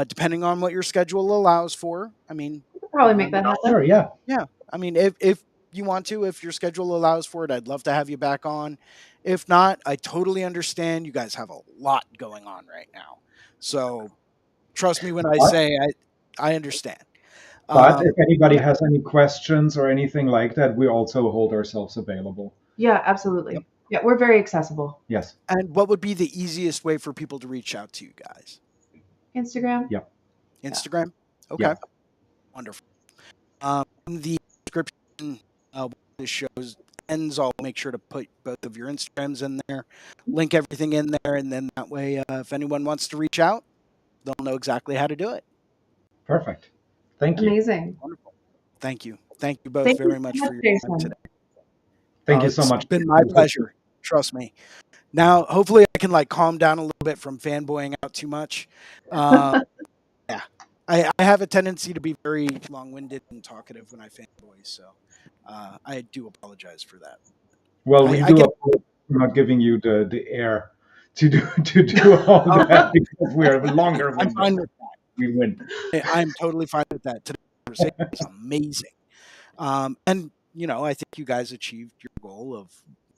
[SPEAKER 1] depending on what your schedule allows for. I mean,
[SPEAKER 3] we'll probably make that happen.
[SPEAKER 2] Sure, yeah.
[SPEAKER 1] Yeah, I mean, if you want to, if your schedule allows for it, I'd love to have you back on. If not, I totally understand. You guys have a lot going on right now, so trust me when I say I understand.
[SPEAKER 2] But if anybody has any questions or anything like that, we also hold ourselves available.
[SPEAKER 3] Yeah, absolutely. Yep. Yeah, we're very accessible.
[SPEAKER 2] Yes.
[SPEAKER 1] And what would be the easiest way for people to reach out to you guys?
[SPEAKER 3] Instagram.
[SPEAKER 2] Yep.
[SPEAKER 1] Instagram? Okay. Yep. Wonderful. In the description when this show ends, I'll make sure to put both of your Instagrams in there, link everything in there, and then that way, if anyone wants to reach out, they'll know exactly how to do it.
[SPEAKER 2] Perfect. Thank you.
[SPEAKER 3] Amazing.
[SPEAKER 1] Wonderful. Thank you. Thank you both very much for your time today.
[SPEAKER 2] Thank you so much.
[SPEAKER 1] It's been my pleasure. Trust me. Now, hopefully I can like calm down a little bit from fanboying out too much. Yeah. I have a tendency to be very long-winded and talkative when I fanboy, so I do apologize for that.
[SPEAKER 2] Well, we do apologize for not giving you the air to do all that because we are longer.
[SPEAKER 1] I'm fine with that.
[SPEAKER 2] We win.
[SPEAKER 1] I'm totally fine with that. Today's conversation is amazing. And, you know, I think you guys achieved your goal of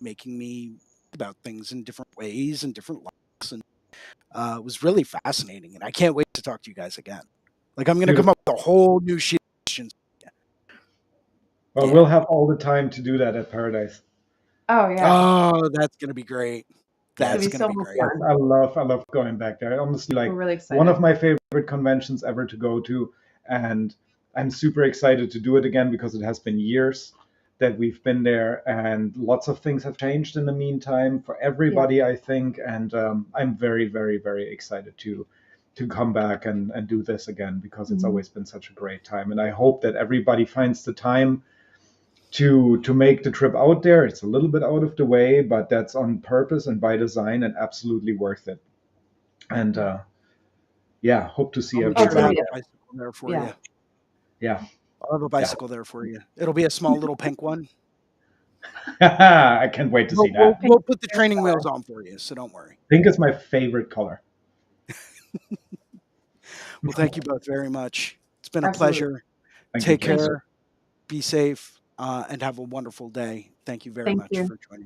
[SPEAKER 1] making me about things in different ways and different lights. And it was really fascinating. And I can't wait to talk to you guys again. Like, I'm going to come up with a whole new sheet of questions.
[SPEAKER 2] Well, we'll have all the time to do that at Paradise.
[SPEAKER 3] Oh, yeah.
[SPEAKER 1] Oh, that's going to be great. That's going to be great.
[SPEAKER 2] Yes, I love going back there. Honestly, like,
[SPEAKER 3] really excited.
[SPEAKER 2] One of my favorite conventions ever to go to, and I'm super excited to do it again because it has been years. that we've been there, and lots of things have changed in the meantime for everybody, I think. And I'm very, very, very excited to come back and do this again, because it's always been such a great time. And I hope that everybody finds the time to make the trip out there. It's a little bit out of the way, but that's on purpose and by design, and absolutely worth it. And yeah, hope to see
[SPEAKER 1] I'll make sure to have
[SPEAKER 2] everybody.
[SPEAKER 1] a bicycle there for
[SPEAKER 3] Yeah.
[SPEAKER 1] you.
[SPEAKER 2] Yeah.
[SPEAKER 1] I'll have a bicycle there for you. It'll be a small little pink one.
[SPEAKER 2] I can't wait to see that.
[SPEAKER 1] We'll put the training wheels on for you, so don't worry.
[SPEAKER 2] Pink is my favorite color.
[SPEAKER 1] Well, thank you both very much. It's been a
[SPEAKER 3] Absolutely.
[SPEAKER 1] pleasure.
[SPEAKER 2] Thank
[SPEAKER 1] Take
[SPEAKER 2] you, Jason.
[SPEAKER 1] care, be safe, and have a wonderful day. Thank you very
[SPEAKER 3] Thank
[SPEAKER 1] much
[SPEAKER 3] you.
[SPEAKER 1] for joining.